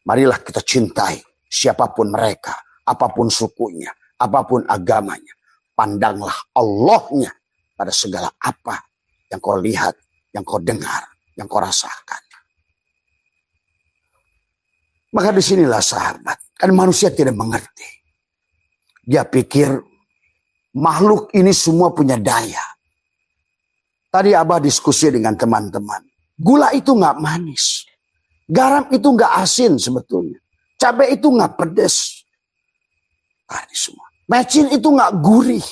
Marilah kita cintai siapapun mereka, apapun sukunya, apapun agamanya. Pandanglah Allahnya pada segala apa yang kau lihat, yang kau dengar, yang kau rasakan. Maka disinilah sahabat, kan manusia tidak mengerti. Dia pikir makhluk ini semua punya daya. Tadi Abah diskusi dengan teman-teman. Gula itu nggak manis. Garam itu nggak asin sebetulnya. Cabai itu nggak pedas. Ini semua. Mecin itu nggak gurih.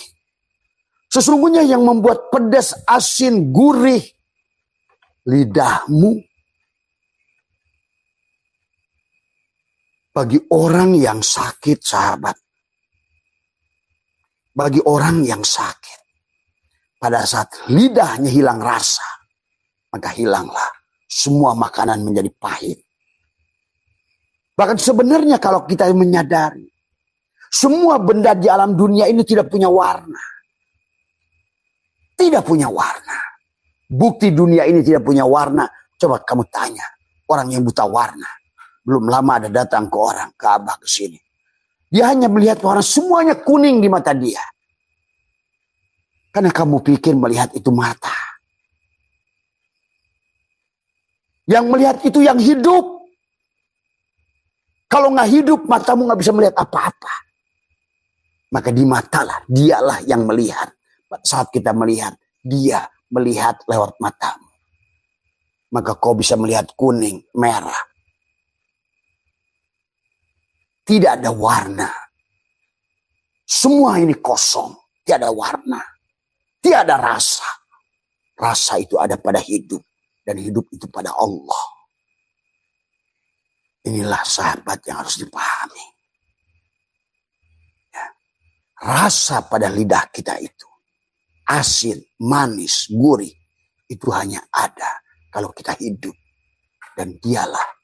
Sesungguhnya yang membuat pedas, asin, gurih, lidahmu. Bagi orang yang sakit, sahabat. Bagi orang yang sakit. Pada saat lidahnya hilang rasa, maka hilanglah semua makanan menjadi pahit. Bahkan sebenarnya kalau kita menyadari, semua benda di alam dunia ini tidak punya warna. Tidak punya warna. Bukti dunia ini tidak punya warna. Coba kamu tanya orang yang buta warna. Belum lama ada datang ke orang, ke Abah ke sini. Dia hanya melihat warna semuanya kuning di mata dia. Karena kamu pikir melihat itu mata. Yang melihat itu yang hidup. Kalau nggak hidup, matamu nggak bisa melihat apa-apa. Maka di matalah, dialah yang melihat. Saat kita melihat, dia melihat lewat matamu. Maka kau bisa melihat kuning, merah. Tidak ada warna. Semua ini kosong. Tidak ada warna. Tidak ada rasa. Rasa itu ada pada hidup. Dan hidup itu pada Allah. Inilah sahabat yang harus dipahami. Ya. Rasa pada lidah kita itu. Asin, manis, gurih. Itu hanya ada kalau kita hidup. Dan dialah.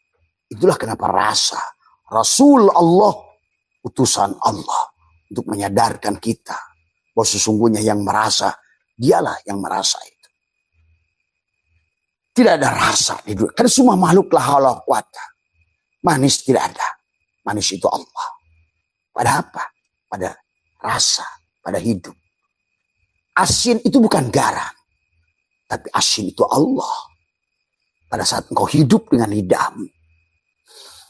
Itulah kenapa rasa. Rasul Allah, utusan Allah untuk menyadarkan kita bahwa sesungguhnya yang merasa, dialah yang merasa itu. Tidak ada rasa di dunia. Karena semua makhluklah Allah kuasa. Manis tidak ada. Manis itu Allah. Pada apa? Pada rasa, pada hidup. Asin itu bukan garam. Tapi asin itu Allah. Pada saat engkau hidup dengan lidahmu.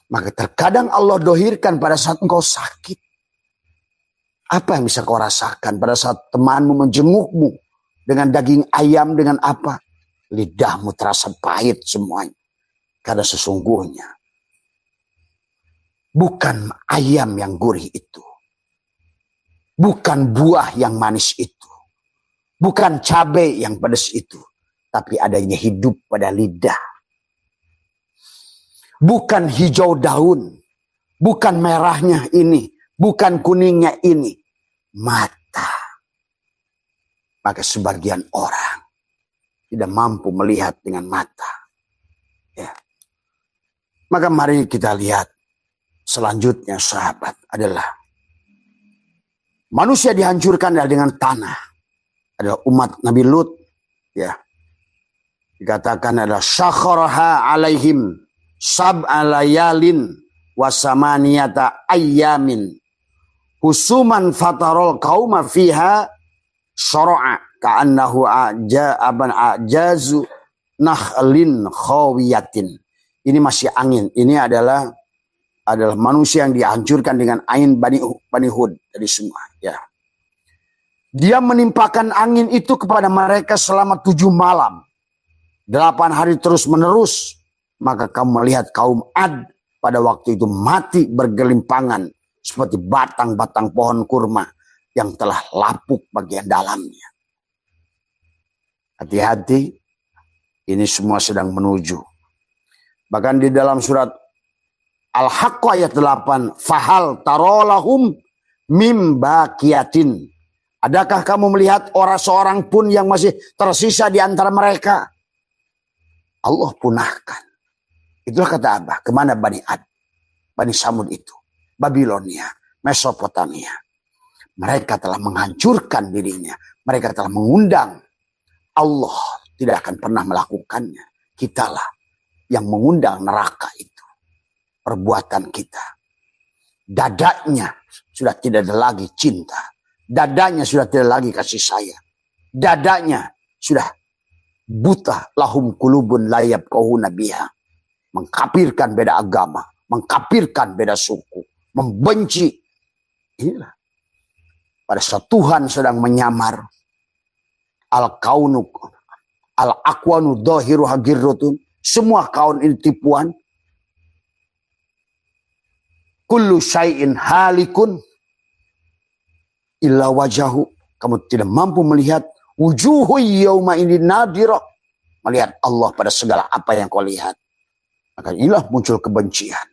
Maka terkadang Allah dohirkan pada saat engkau sakit. Apa yang bisa kau rasakan pada saat temanmu menjengukmu. Dengan daging ayam, dengan apa? Lidahmu terasa pahit semuanya. Karena sesungguhnya. Bukan ayam yang gurih itu. Bukan buah yang manis itu. Bukan cabai yang pedas itu. Tapi adanya hidup pada lidah. Bukan hijau daun. Bukan merahnya ini. Bukan kuningnya ini. Mata. Maka sebagian orang tidak mampu melihat dengan mata. Ya. Maka mari kita lihat. Selanjutnya sahabat adalah. Manusia dihancurkan dengan tanah. Adalah umat Nabi Lut. Ya. Dikatakan adalah syakharaha alaihim. Sab'alayalin wasamaniyata ayyamin husuman fatarol kauma fiha syara'a ka'annahu ajazu nakhlin khawiyatin. Ini masih angin. Ini adalah manusia yang dihancurkan dengan angin Bani Hud dari semua. Ya. Dia menimpakan angin itu kepada mereka selama 7 malam. 8 hari terus menerus. Maka kamu melihat kaum Ad pada waktu itu mati bergelimpangan seperti batang-batang pohon kurma yang telah lapuk bagian dalamnya. Hati-hati, ini semua sedang menuju. Bahkan di dalam surat Al-Haqqah ayat 8, fahal tarolahum mim baqiyatin. Adakah kamu melihat orang seorang pun yang masih tersisa di antara mereka? Allah punahkan. Itulah kata Abah. Kemana Bani Ad? Bani Samud itu. Babilonia. Mesopotamia. Mereka telah menghancurkan dirinya. Mereka telah mengundang. Allah tidak akan pernah melakukannya. Kitalah yang mengundang neraka itu. perbuatan kita. Dadanya sudah tidak ada lagi cinta. Dadanya sudah tidak lagi kasih sayang. Dadanya sudah buta, lahum kulubun layab kohuna biha. Mengkafirkan beda agama, mengkafirkan beda suku, membenci. Inilah. Pada saat Tuhan sedang menyamar, al-kaunuk, al-akwanu dohiru hagirrutun, semua kaun ini tipuan. Kullu syai'in halikun illa wajahu. Kamu tidak mampu melihat wujuhu yauma ini nadirah. Melihat Allah pada segala apa yang kau lihat. Maka inilah muncul kebencian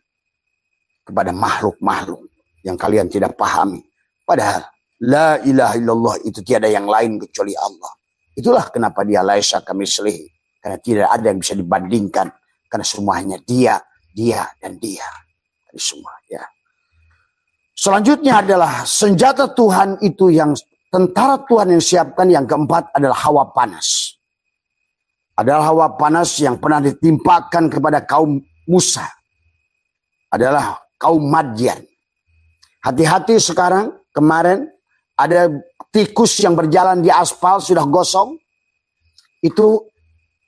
kepada makhluk-makhluk yang kalian tidak pahami. Padahal la ilaha illallah itu tiada yang lain kecuali Allah. Itulah kenapa dia laisa kamitslihi. Karena tidak ada yang bisa dibandingkan. Karena semuanya dia, dan dia. Semua ya. Selanjutnya adalah senjata Tuhan itu yang tentara Tuhan yang siapkan. Yang keempat adalah hawa panas. Adalah hawa panas yang pernah ditimpakan kepada kaum Musa. Adalah kaum Madyan. Hati-hati sekarang, kemarin ada tikus yang berjalan di aspal sudah gosong. Itu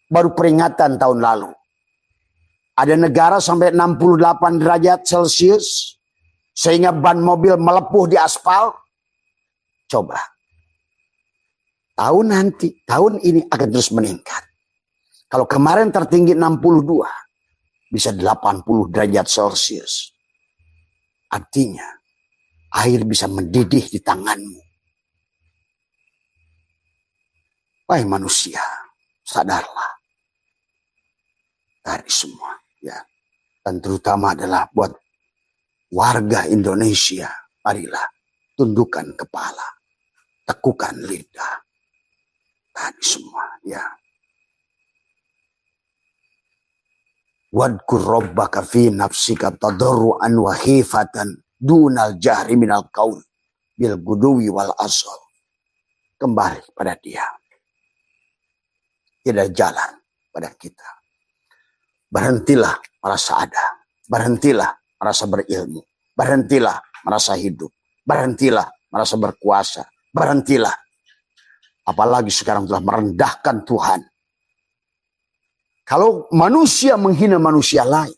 baru peringatan tahun lalu. Ada negara sampai 68 derajat Celcius. Sehingga ban mobil melepuh di aspal. Coba. Tahun ini akan terus meningkat. Kalau kemarin tertinggi 62. Bisa 80 derajat Celcius. Artinya. Air bisa mendidih di tanganmu. Wahai manusia. Sadarlah. Dari semua. Ya, dan terutama adalah buat warga Indonesia, marilah tundukkan kepala, tekukan lidah, tadi semua, ya. Wadkur rabbaka fi nafsika tadarruan wa khifatan dunal jahri minal qaul bil guduwi wal asal. Kembali pada dia. Tidak jalan pada kita. Berhentilah merasa ada. Berhentilah merasa berilmu. Berhentilah merasa hidup. Berhentilah merasa berkuasa. Berhentilah. Apalagi sekarang telah merendahkan Tuhan. Kalau manusia menghina manusia lain.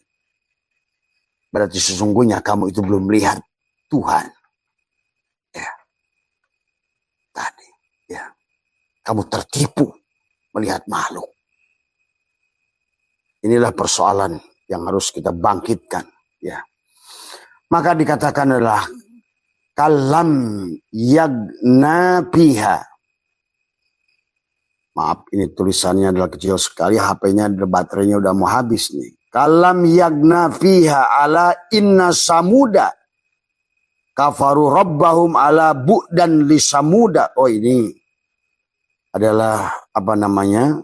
Berarti sesungguhnya kamu itu belum melihat Tuhan. Ya. Tadi. Ya. Kamu tertipu melihat makhluk. Inilah persoalan yang harus kita bangkitkan, ya. Maka dikatakan adalah kalam yagna biha. Maaf, ini tulisannya adalah kecil sekali, HP-nya baterainya udah mau habis nih. Kalam yagna fiha ala inna samuda kafaru rabbahum ala bu'dan li samuda. Oh, ini adalah apa namanya?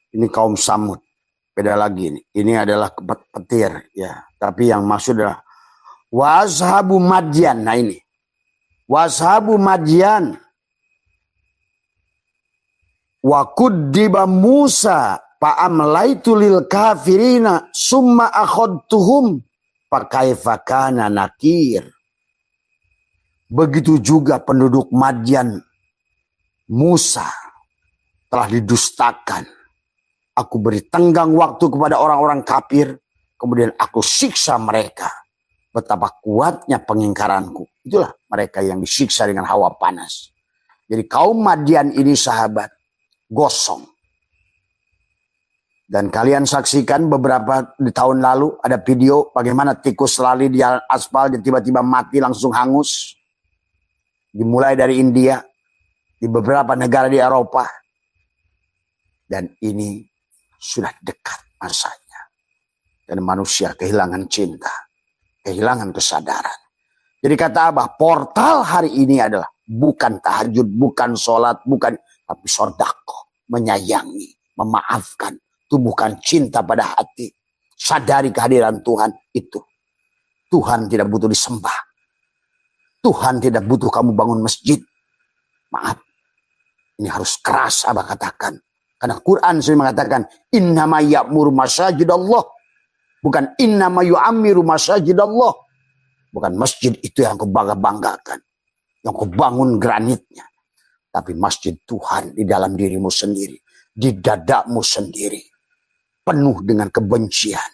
Ini kaum Samud. Beda lagi nih. Ini adalah petir ya. Tapi yang maksud adalah washabu Madyan. Nah ini. Washabu Madyan. Wa kuddiba Musa fa'amlaitu lil kafirina summa akhadtuhum fa kaifa kana nakir. Begitu juga penduduk Madyan. Musa telah didustakan. Aku beri tenggang waktu kepada orang-orang kafir. Kemudian aku siksa mereka. Betapa kuatnya pengingkaranku. Itulah mereka yang disiksa dengan hawa panas. Jadi kaum Madyan ini sahabat. Gosong. Dan kalian saksikan beberapa di tahun lalu. Ada video bagaimana tikus lari di aspal. Dan tiba-tiba mati langsung hangus. Dimulai dari India. Di beberapa negara di Eropa. Dan ini sudah dekat masanya. Dan manusia kehilangan cinta. Kehilangan kesadaran. Jadi kata Abah, portal hari ini adalah bukan tahajud, bukan sholat, bukan. Tapi sodako, menyayangi, memaafkan. Tumbuhkan cinta pada hati. Sadari kehadiran Tuhan itu. Tuhan tidak butuh disembah. Tuhan tidak butuh kamu bangun masjid. Maaf. Ini harus keras Abah katakan. Karena Quran sudah mengatakan innama ya'muru masajidallah, bukan innama yu'ammiru masajidallah. Bukan masjid itu yang kau bangga-banggakan, yang kau bangun granitnya, tapi masjid Tuhan di dalam dirimu sendiri, di dadamu sendiri, penuh dengan kebencian,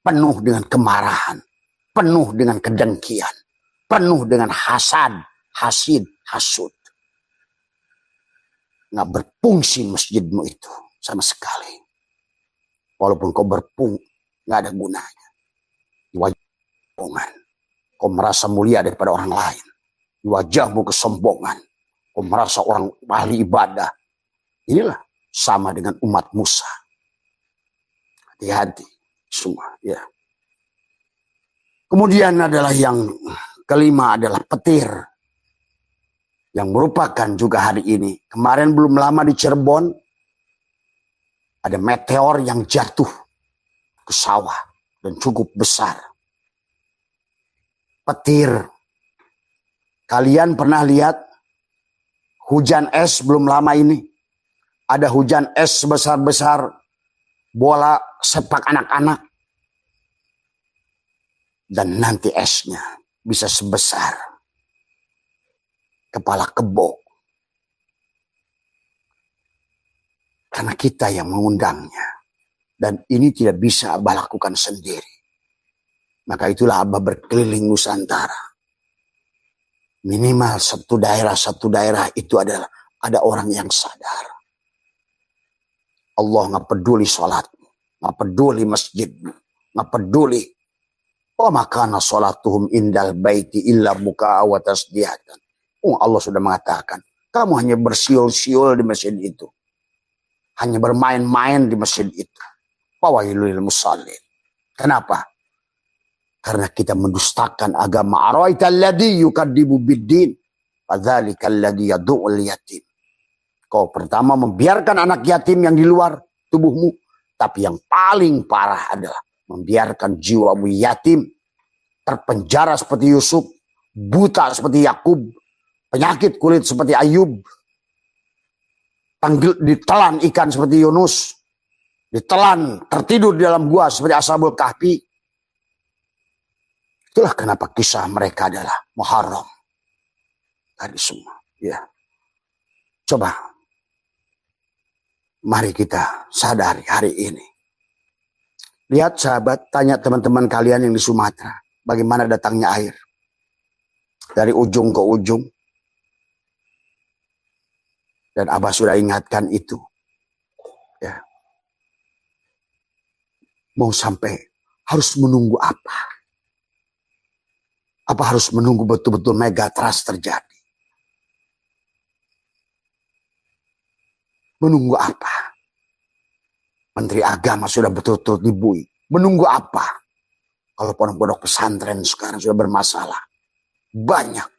penuh dengan kemarahan, penuh dengan kedengkian, penuh dengan hasad, hasid, hasud. Nggak berfungsi masjidmu itu sama sekali. Walaupun kau berfungsi, nggak ada gunanya. Di wajahmu kau merasa mulia daripada orang lain. Di wajahmu kesombongan. Kau merasa orang ahli ibadah. Inilah sama dengan umat Musa. Hati-hati semua. Ya. Kemudian adalah yang kelima adalah petir. Yang merupakan juga hari ini. Kemarin belum lama di Cirebon. Ada meteor yang jatuh ke sawah. Dan cukup besar. Petir. Kalian pernah lihat hujan es belum lama ini? Ada hujan es sebesar-besar bola sepak anak-anak. Dan nanti esnya bisa sebesar kepala kebo. Karena kita yang mengundangnya. Dan ini tidak bisa Abah lakukan sendiri. Maka itulah Abah berkeliling Nusantara. Minimal satu daerah itu adalah ada orang yang sadar. Allah nggak peduli sholatmu, nggak peduli masjidmu, nggak peduli. Oh makana sholatuhum indal baiti illa buka'a wa tasdiyatan. Oh Allah sudah mengatakan, kamu hanya bersiul-siul di masjid itu. Hanya bermain-main di masjid itu. Fawailul musallin. Kenapa? Karena kita mendustakan agama. Ara'aital ladzi yukadzibu biddin, fadzalikal ladzi yad'ul yatim. Kau pertama membiarkan anak yatim yang di luar tubuhmu, tapi yang paling parah adalah membiarkan jiwamu yatim, terpenjara seperti Yusuf, buta seperti Yakub, penyakit kulit seperti Ayub, ditelan ikan seperti Yunus, ditelan tertidur di dalam gua seperti Ashabul Kahfi. Itulah kenapa kisah mereka adalah Muharram. Tadi semua. Ya. Coba. Mari kita sadari hari ini. Lihat sahabat, tanya teman-teman kalian yang di Sumatera. Bagaimana datangnya air. Dari ujung ke ujung. Dan Abah sudah ingatkan itu. Ya. Mau sampai harus menunggu apa? Apa harus menunggu betul-betul megatrust terjadi? Menunggu apa? Menteri Agama sudah betul-betul dibui. Menunggu apa? Kalau pondok-pondok pesantren sekarang sudah bermasalah. Banyak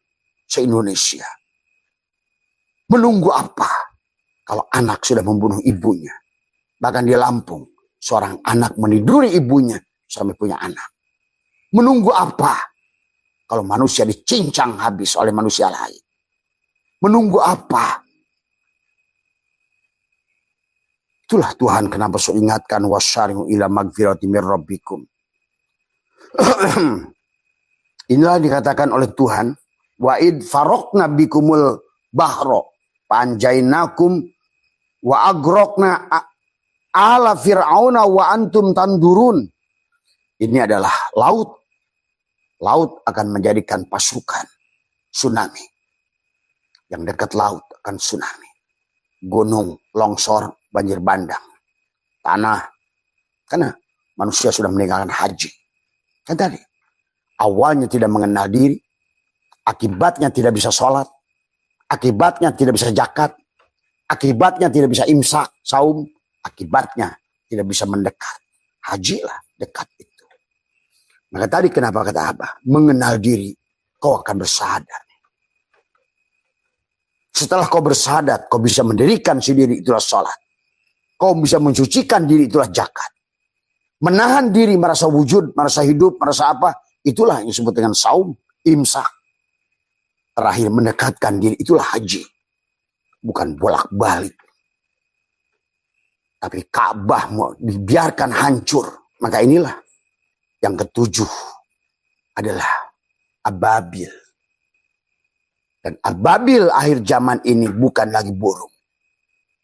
se-Indonesia. Menunggu apa? Kalau anak sudah membunuh ibunya. Bahkan di Lampung, seorang anak meniduri ibunya sampai punya anak. Menunggu apa? Kalau manusia dicincang habis oleh manusia lain. Menunggu apa? Itulah Tuhan kenapa saya ingatkan wasyari'u ila magfirati mir rabbikum. Inilah dikatakan oleh Tuhan, wa id faraqna bikumul bahra panjainakum wa agrokna ala fir'auna wa antum tandurun. Ini adalah laut. Laut akan menjadikan pasukan tsunami. Yang dekat laut akan tsunami. Gunung, longsor, banjir bandang. Tanah. Karena manusia sudah meninggalkan haji. Kan tadi. Awalnya tidak mengenal diri. Akibatnya tidak bisa sholat. Akibatnya tidak bisa zakat. Akibatnya tidak bisa imsak, saum. Akibatnya tidak bisa mendekat. Hajilah dekat itu. Maka tadi kenapa kata Abah? Mengenal diri, kau akan bersahadat. Setelah kau bersahadat, kau bisa mendirikan si diri, itulah sholat. Kau bisa mensucikan diri, itulah zakat. Menahan diri, merasa wujud, merasa hidup, merasa apa, itulah yang disebut dengan saum, imsak. Terakhir mendekatkan diri, itulah haji. Bukan bolak-balik. Tapi Ka'bah mau dibiarkan hancur. Maka inilah yang ketujuh adalah ababil. Dan ababil akhir zaman ini bukan lagi burung.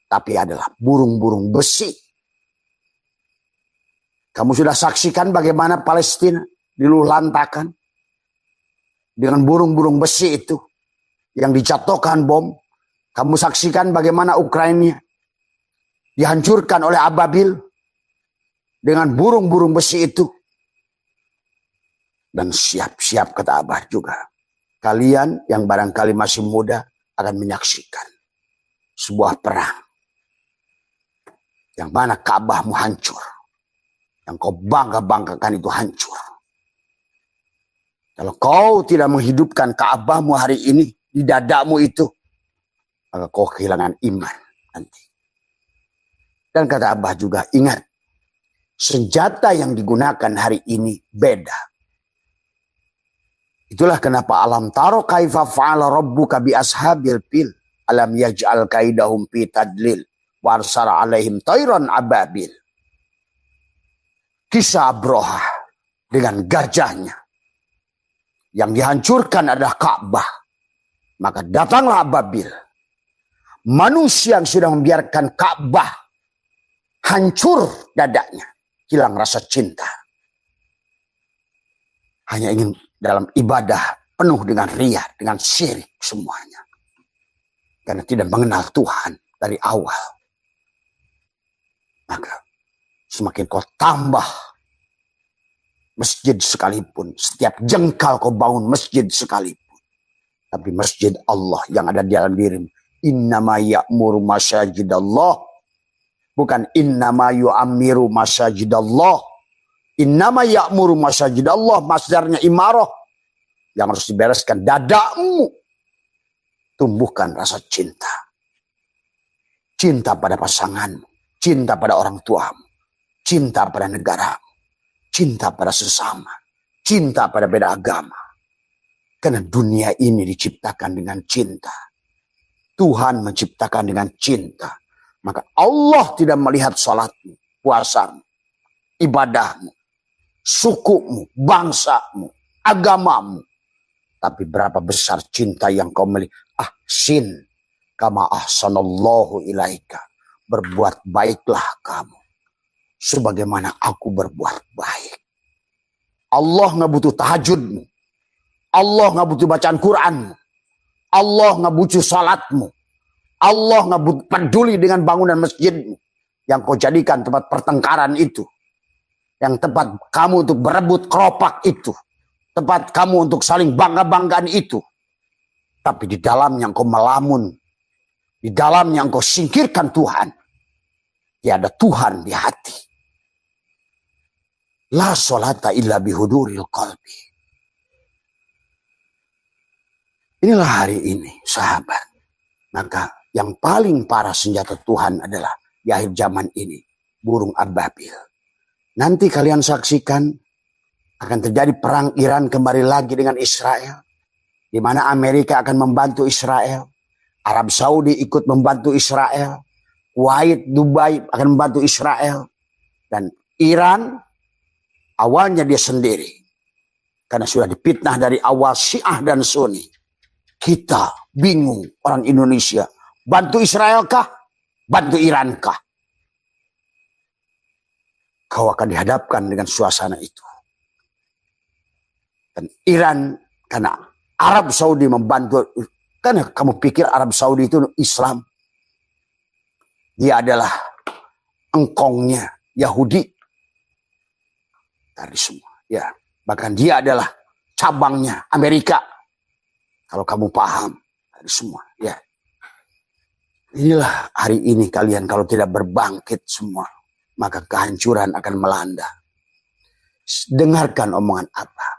Tapi adalah burung-burung besi. Kamu sudah saksikan bagaimana Palestina diluluhlantakan dengan burung-burung besi itu yang dijatuhkan bom. Kamu saksikan bagaimana Ukraina dihancurkan oleh ababil dengan burung-burung besi itu. Dan siap-siap kata Abah juga. Kalian yang barangkali masih muda akan menyaksikan sebuah perang. Yang mana Ka'bahmu hancur. Yang kau bangga-banggakan itu hancur. Kalau kau tidak menghidupkan Ka'bahmu hari ini di dadamu itu, maka kau kehilangan iman nanti. Dan kata Abah juga, ingat, senjata yang digunakan hari ini beda. Itulah kenapa alam taro kaifa fa'ala rabbuka bi ashabil fil alam yaj'al kaidahum fi tadlil wa arsala alaihim tayran ababil. Kisah Abroha dengan gajahnya yang dihancurkan adalah Ka'bah. Maka datanglah ababil. Manusia yang sudah membiarkan Ka'bah hancur dadanya, hilang rasa cinta. Hanya ingin dalam ibadah penuh dengan riya, dengan syirik semuanya. Karena tidak mengenal Tuhan dari awal. Maka semakin kau tambah masjid sekalipun, setiap jengkal kau bangun masjid sekalipun, tapi masjid Allah yang ada di dalam dirimu, innama ya'muru masajidallah, bukan innama yu'amiru masajidallah. Innama ya'muru masajidallah, masdarnya imarah, yang harus dibereskan dadamu. Tumbuhkan rasa cinta. Cinta pada pasanganmu, cinta pada orang tuamu, cinta pada negaramu, cinta pada sesama, cinta pada beda agama. Karena dunia ini diciptakan dengan cinta. Tuhan menciptakan dengan cinta. Maka Allah tidak melihat salatmu, puasamu, ibadahmu, sukumu, bangsamu, agamamu. Tapi berapa besar cinta yang kau miliki. Ahsin kama ahsanallahu ilaika. Berbuat baiklah kamu sebagaimana aku berbuat baik. Allah nggak butuh tahajudmu. Allah nggak butuh bacaan Quranmu. Allah nggak butuh salatmu. Allah nggak peduli dengan bangunan masjidmu yang kau jadikan tempat pertengkaran itu. Yang tempat kamu untuk berebut keropak itu. Tempat kamu untuk saling bangga-banggaan itu. Tapi di dalamnya engkau melamun. Di dalamnya engkau singkirkan Tuhan. Tiada Tuhan di hati. La sholata illa bihuduril qalbi. Inilah hari ini, sahabat. Maka yang paling parah senjata Tuhan adalah di akhir zaman ini, burung ababil. Nanti kalian saksikan akan terjadi perang Iran kembali lagi dengan Israel. Di mana Amerika akan membantu Israel. Arab Saudi ikut membantu Israel. Kuwait, Dubai akan membantu Israel. Dan Iran awalnya dia sendiri. Karena sudah dipitnah dari awal Syiah dan Sunni. Kita bingung orang Indonesia. Bantu Israel kah? Bantu Iran kah? Kau akan dihadapkan dengan suasana itu. Dan Iran, karena Arab Saudi membantu, karena kamu pikir Arab Saudi itu Islam. Dia adalah engkongnya Yahudi. Dari semua. Ya, bahkan dia adalah cabangnya Amerika. Kalau kamu paham dari semua. Ya. Inilah hari ini kalian kalau tidak berbangkit semua, maka kehancuran akan melanda. Dengarkan omongan Abah.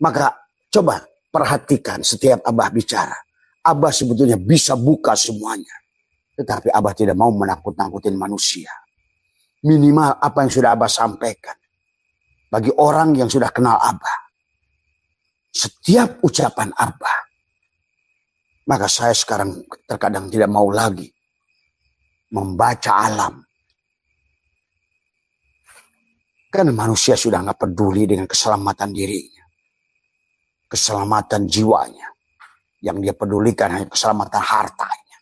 Maka coba perhatikan setiap Abah bicara. Abah sebetulnya bisa buka semuanya. Tetapi Abah tidak mau menakut-nakutin manusia. Minimal apa yang sudah Abah sampaikan. Bagi orang yang sudah kenal Abah. Setiap ucapan Abah. Maka saya sekarang terkadang tidak mau lagi membaca alam. Karena manusia sudah nggak peduli dengan keselamatan dirinya. Keselamatan jiwanya. Yang dia pedulikan hanya keselamatan hartanya.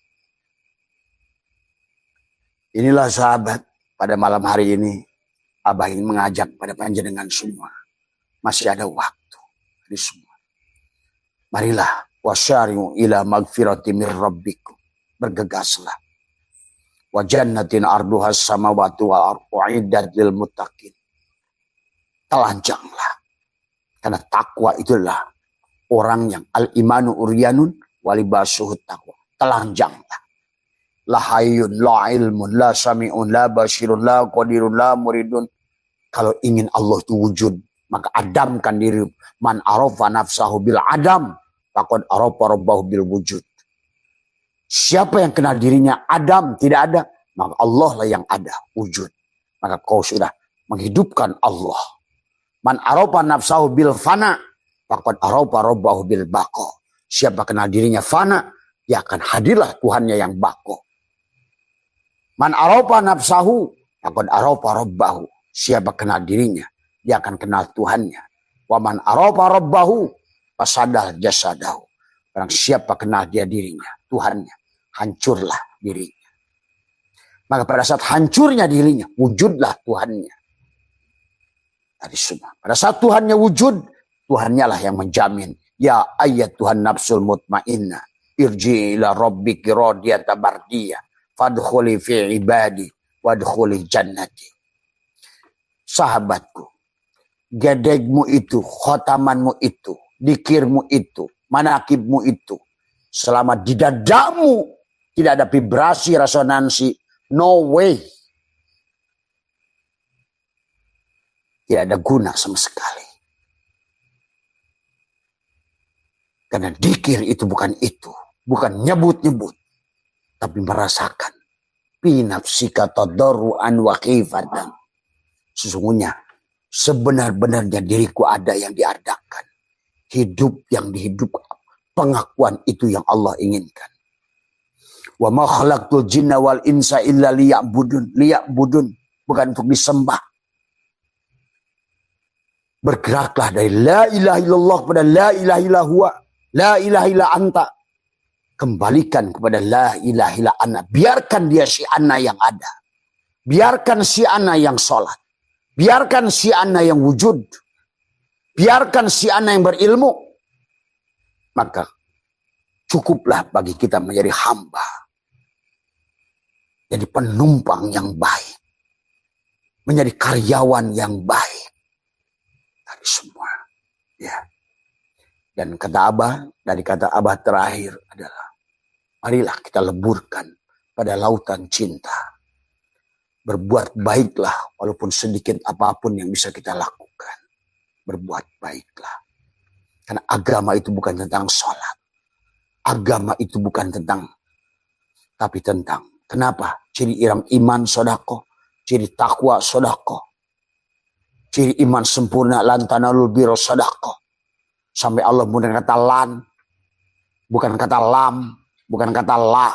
Inilah sahabat, pada malam hari ini Abah ingin mengajak pada panjenengan semua. Masih ada waktu di semua. Marilah wasyari'u ila magfirati mir rabbikum. Bergegaslah. Wa jannatin arduhas samawati wal ardu uiddat lil muttaqin. Telanjanglah. Karena takwa itulah orang yang al-imanu uryanun walibasuhut takwa. Telanjanglah. La hayyun, la ilmun, la sami'un, la basirun, la qadirun, la muridun. Kalau ingin Allah itu wujud, maka adamkan diri. Man arafa nafsahu bil adam, faqad arafa rabbahu bil wujud. Siapa yang kenal dirinya Adam tidak ada, maka Allah lah yang ada, wujud. Maka kau sudah menghidupkan Allah. Man arafa nafsahu bil fana, faqad arafa rabbahu bil baqa. Siapa kenal dirinya fana, dia akan hadirlah Tuhannya yang baqa. Man arafa nafsahu, faqad arafa rabbahu. Siapa kenal dirinya, dia akan kenal Tuhannya. Wa man arafa rabbahu, fasadal jasadahu. Barang siapa kenal dia dirinya, Tuhannya, hancurlah dirinya. Maka pada saat hancurnya dirinya, wujudlah Tuhannya. Tadi semua. Pada saat Tuhannya wujud, Tuhannya lah yang menjamin. Ya ayat Tuhan nafsul mutmainnah. Irji ila rabbiki radiyata bardiyah. Fadkhuli fi ibadi. Wadkhuli jannati. Sahabatku. Gedegmu itu, khotamanmu itu, dikirmu itu, manakibmu itu. Selama di dadamu tidak ada vibrasi, resonansi. No way. Tidak ada guna sama sekali. Karena dikir itu bukan itu. Bukan nyebut-nyebut. Tapi merasakan. Fi nafsika tadarruan wa khifatan. Sesungguhnya. Sebenar-benarnya diriku ada yang diadakan. Hidup yang dihidupkan. Pengakuan itu yang Allah inginkan. Wa ma khalaqtul jinna wal insa illa liya'budun. Liya'budun. Bukan untuk disembah. Bergeraklah dari la ilaha illallah kepada la ilaha illa huwa. La ilaha illa anta. Kembalikan kepada la ilaha illa ana. Biarkan dia si ana yang ada. Biarkan si ana yang sholat. Biarkan si ana yang wujud. Biarkan si ana yang berilmu. Maka cukuplah bagi kita menjadi hamba. Jadi penumpang yang baik. Menjadi karyawan yang baik. Dari semua. Ya. Dan kata Abah, dari kata Abah terakhir adalah, marilah kita leburkan pada lautan cinta. Berbuat baiklah walaupun sedikit apapun yang bisa kita lakukan. Berbuat baiklah. Karena agama itu bukan tentang sholat. Agama itu bukan tentang, tapi tentang. Kenapa? Ciri iman sodako. Ciri takwa sodako. Ciri iman sempurna lantanalul biro sodako. Sampai Allah menggunakan kata lan. Bukan kata lam. Bukan kata la.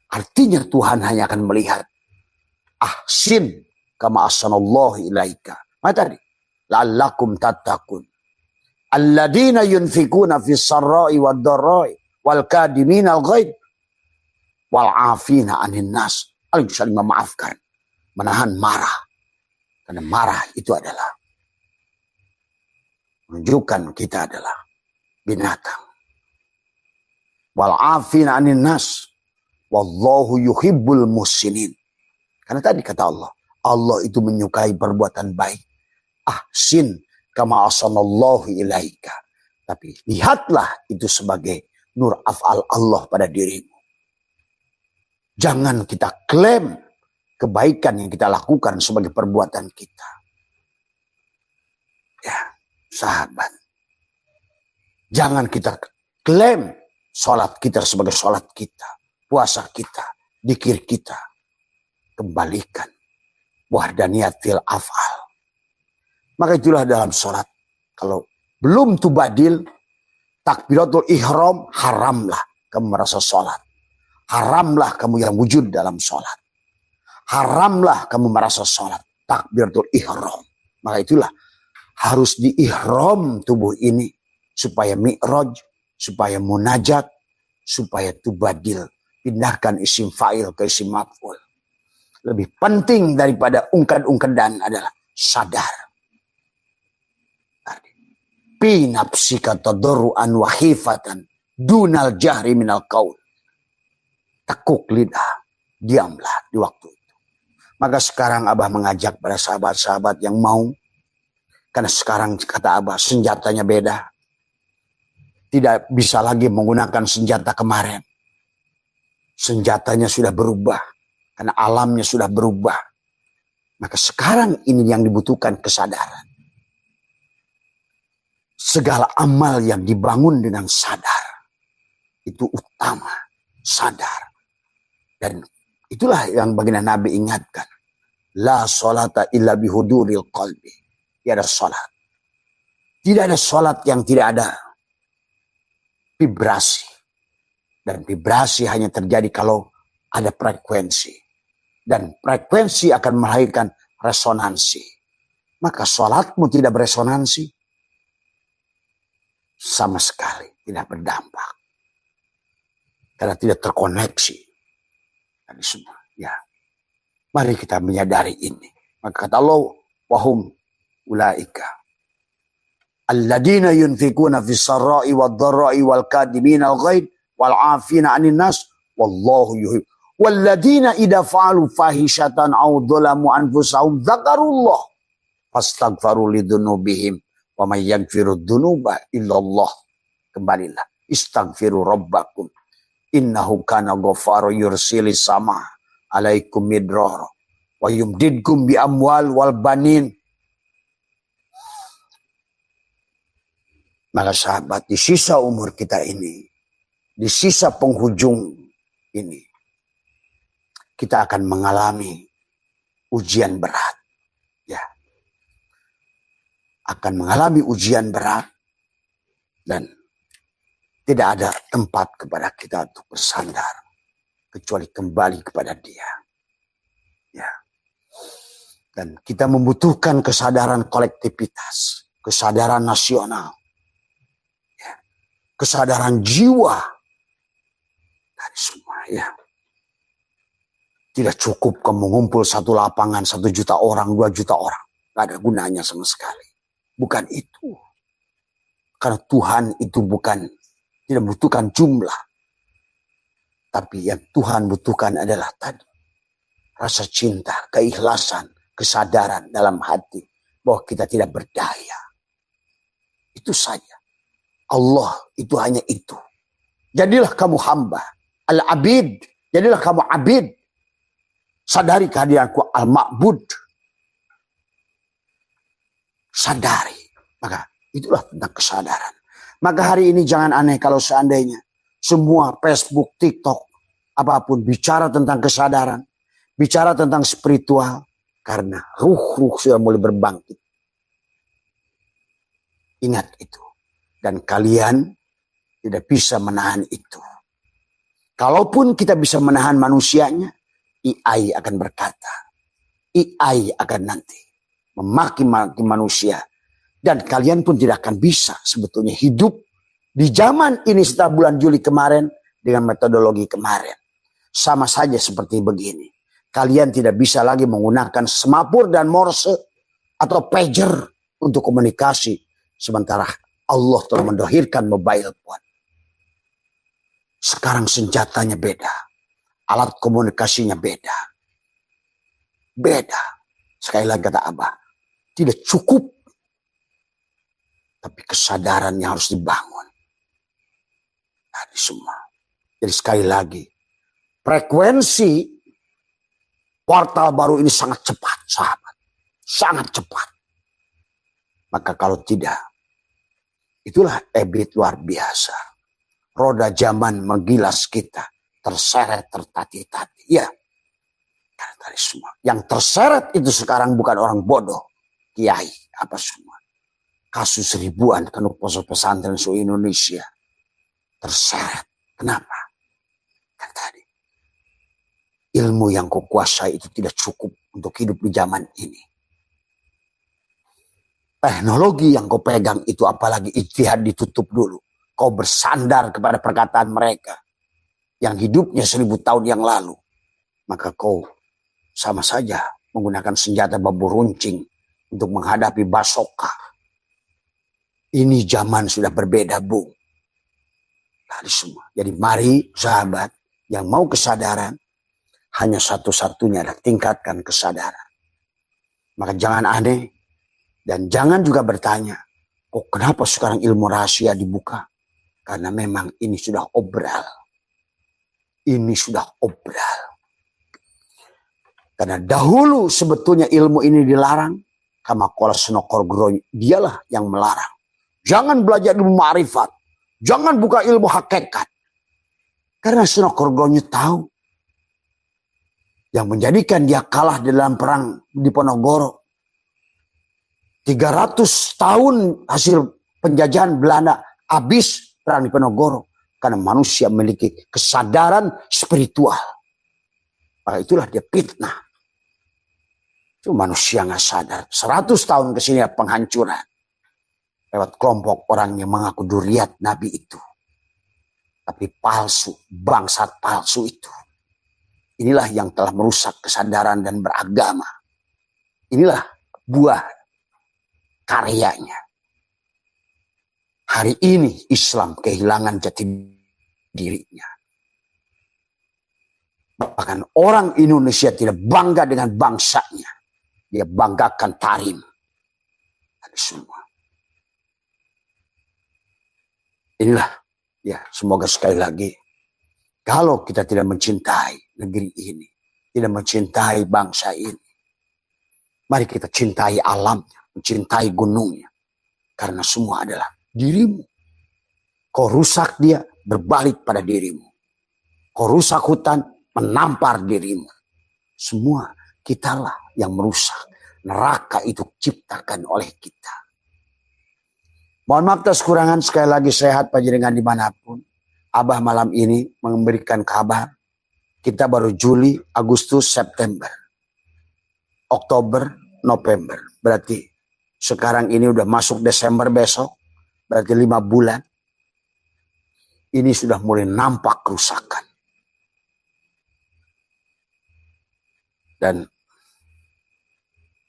Artinya Tuhan hanya akan melihat. Ahsin kama ahsanallahu ilaika. Maka tadi. La'allakum tattaqun. Alladina yunfikuna fis sarra'i wad dharra'i wal kadimina al-ghaid wal 'afina 'anil nas. Saling memaafkan, menahan marah. Karena marah itu adalah menunjukkan kita adalah binatang. Wal 'afina 'anil nas wallahu yuhibbul muhsinin. Karena tadi kata Allah, Allah itu menyukai perbuatan baik. Ahsin kama ahsanallahu ilaika. Tapi lihatlah itu sebagai nur af'al Allah pada dirimu. Jangan kita klaim kebaikan yang kita lakukan sebagai perbuatan kita. Ya, sahabat. Jangan kita klaim sholat kita sebagai sholat kita. Puasa kita, dzikir kita. Kembalikan wahdaniyat fil af'al. Maka itulah dalam sholat. Kalau belum tubadil, takbiratul ihram, haramlah kamu merasa sholat. Haramlah kamu yang wujud dalam sholat. Haramlah kamu merasa sholat. takbiratul ihram. Maka itulah harus diihram tubuh ini supaya mi'raj, supaya munajat, supaya tubadil. Pindahkan isim fa'il ke isim maf'ul. Lebih penting daripada ungkad-ungkadan adalah sadar. Fi nafsika tadarruan wa khifatan dunal jahri minal qaul. Tekuk lidah, diamlah di waktu itu. Maka sekarang Abah mengajak pada sahabat-sahabat yang mau, karena sekarang kata Abah senjatanya beda. Tidak bisa lagi menggunakan senjata kemarin. Senjatanya sudah berubah, karena alamnya sudah berubah. Maka sekarang ini yang dibutuhkan kesadaran. Segala amal yang dibangun dengan sadar, itu utama, sadar. Dan itulah yang baginda Nabi ingatkan. La sholata illa bihuduril qalbi. Tidak ada sholat. Tidak ada sholat yang tidak ada vibrasi. Dan vibrasi hanya terjadi kalau ada frekuensi. Dan frekuensi akan melahirkan resonansi. Maka sholatmu tidak beresonansi, sama sekali tidak berdampak. Karena tidak terkoneksi. Dan semua. Ya. Mari kita menyadari ini. Maka kata Allah, wahum ulaika alladina yunfikuna fis sarai wad dharai wal kadimina al ghaid wal afina 'anil nas wallahu yuhib. Walladina idza fa'alu fahishatan aw dzalamu anfusahum dzakarullah fastaghfaru lidzunubihim wa may yaghfiru dzunuba illallah. Kembalilah, istaghfiru rabbakum innahu kana ghaffara yursilis sama alaikum midrara wa yumdidkum bi amwal wal banin. Maka sahabat, di sisa umur kita ini, di sisa penghujung ini, kita akan mengalami ujian berat. Ya. Akan mengalami ujian berat. Dan tidak ada tempat kepada kita untuk bersandar. Kecuali kembali kepada Dia. Ya. Dan kita membutuhkan kesadaran kolektivitas. Kesadaran nasional. Ya. Kesadaran jiwa. Dari semua, ya. Tidak cukup kamu mengumpul satu lapangan, 1 juta orang, 2 juta orang. Tidak ada gunanya sama sekali. Bukan itu. Karena Tuhan itu tidak membutuhkan jumlah. Tapi yang Tuhan butuhkan adalah tadi. Rasa cinta, keikhlasan, kesadaran dalam hati. Bahwa kita tidak berdaya. Itu saja. Allah itu hanya itu. Jadilah kamu hamba. Al-abid. Jadilah kamu abid. Sadari kehadiranku al-ma'bud. Sadari. Maka itulah tentang kesadaran. Maka hari ini jangan aneh kalau seandainya semua Facebook, TikTok, apapun bicara tentang kesadaran. Bicara tentang spiritual. Karena ruh-ruh sudah mulai berbangkit. Ingat itu. Dan kalian tidak bisa menahan itu. Kalaupun kita bisa menahan manusianya, AI akan berkata, AI akan nanti memaki-maki manusia. Dan kalian pun tidak akan bisa sebetulnya hidup di zaman ini setelah bulan Juli kemarin dengan metodologi kemarin. Sama saja seperti begini. Kalian tidak bisa lagi menggunakan semapur dan morse atau pager untuk komunikasi. Sementara Allah telah mendohirkan mobile phone. Sekarang senjatanya beda. Alat komunikasinya beda. Beda. Sekali lagi kata Abah. Tidak cukup. Tapi kesadaran yang harus dibangun. Dari semua. Jadi sekali lagi. Frekuensi kuartal baru ini sangat cepat, sahabat. Sangat cepat. Maka kalau tidak. Itulah ebit luar biasa. Roda zaman menggilas kita. Terseret, tertati-tati. Ya. Dari semua. Yang terseret itu sekarang bukan orang bodoh. Kiai. Apa semua. Kasus ribuan kena pesantren seluruh Indonesia. Terseret. Kenapa? Kan tadi. Ilmu yang kau kuasai itu tidak cukup untuk hidup di zaman ini. teknologi yang kau pegang itu, apalagi ijtihad, ditutup dulu. Kau bersandar kepada perkataan mereka yang hidupnya 1000 tahun yang lalu. Maka kau sama saja menggunakan senjata bambu runcing untuk menghadapi basoka. Ini zaman sudah berbeda, Bung. Tadi semua. Jadi mari sahabat yang mau kesadaran, hanya satu-satunya adalah tingkatkan kesadaran. Maka jangan aneh dan jangan juga bertanya, kok kenapa sekarang ilmu rahasia dibuka? Karena memang ini sudah obral. Ini sudah obral. Karena dahulu sebetulnya ilmu ini dilarang. Kama qala Senokorgroy, dialah yang melarang. Jangan belajar ilmu ma'rifat. Jangan buka ilmu hakikat. Karena Senokorgroy tahu yang menjadikan dia kalah dalam perang di Ponorogo. 300 tahun hasil penjajahan Belanda habis perang di Ponorogo. Karena manusia memiliki kesadaran spiritual. Maka itulah dia fitnah. Itu manusia nggak sadar. 100 tahun ke sini penghancuran. Lewat kelompok orang yang mengaku duriat Nabi itu. Tapi palsu, bangsat palsu itu. Inilah yang telah merusak kesadaran dan beragama. Inilah buah karyanya. Hari ini Islam kehilangan jati dirinya. Bahkan orang Indonesia tidak bangga dengan bangsanya. Dia banggakan tarim. Ada semua. Inilah, ya, semoga sekali lagi, kalau kita tidak mencintai negeri ini, tidak mencintai bangsa ini, mari kita cintai alamnya, mencintai gunungnya. Karena semua adalah dirimu. Kau rusak dia, berbalik pada dirimu. Kau rusak hutan, menampar dirimu. Semua kitalah yang merusak. Neraka itu ciptakan oleh kita. Mohon maaf atas kekurangan, sekali lagi sehat panjenengan dimanapun. Abah malam ini memberikan kabar. Kita baru Juli, Agustus, September, Oktober, November. Berarti sekarang ini udah masuk Desember besok. Berarti 5 bulan. Ini sudah mulai nampak kerusakan. Dan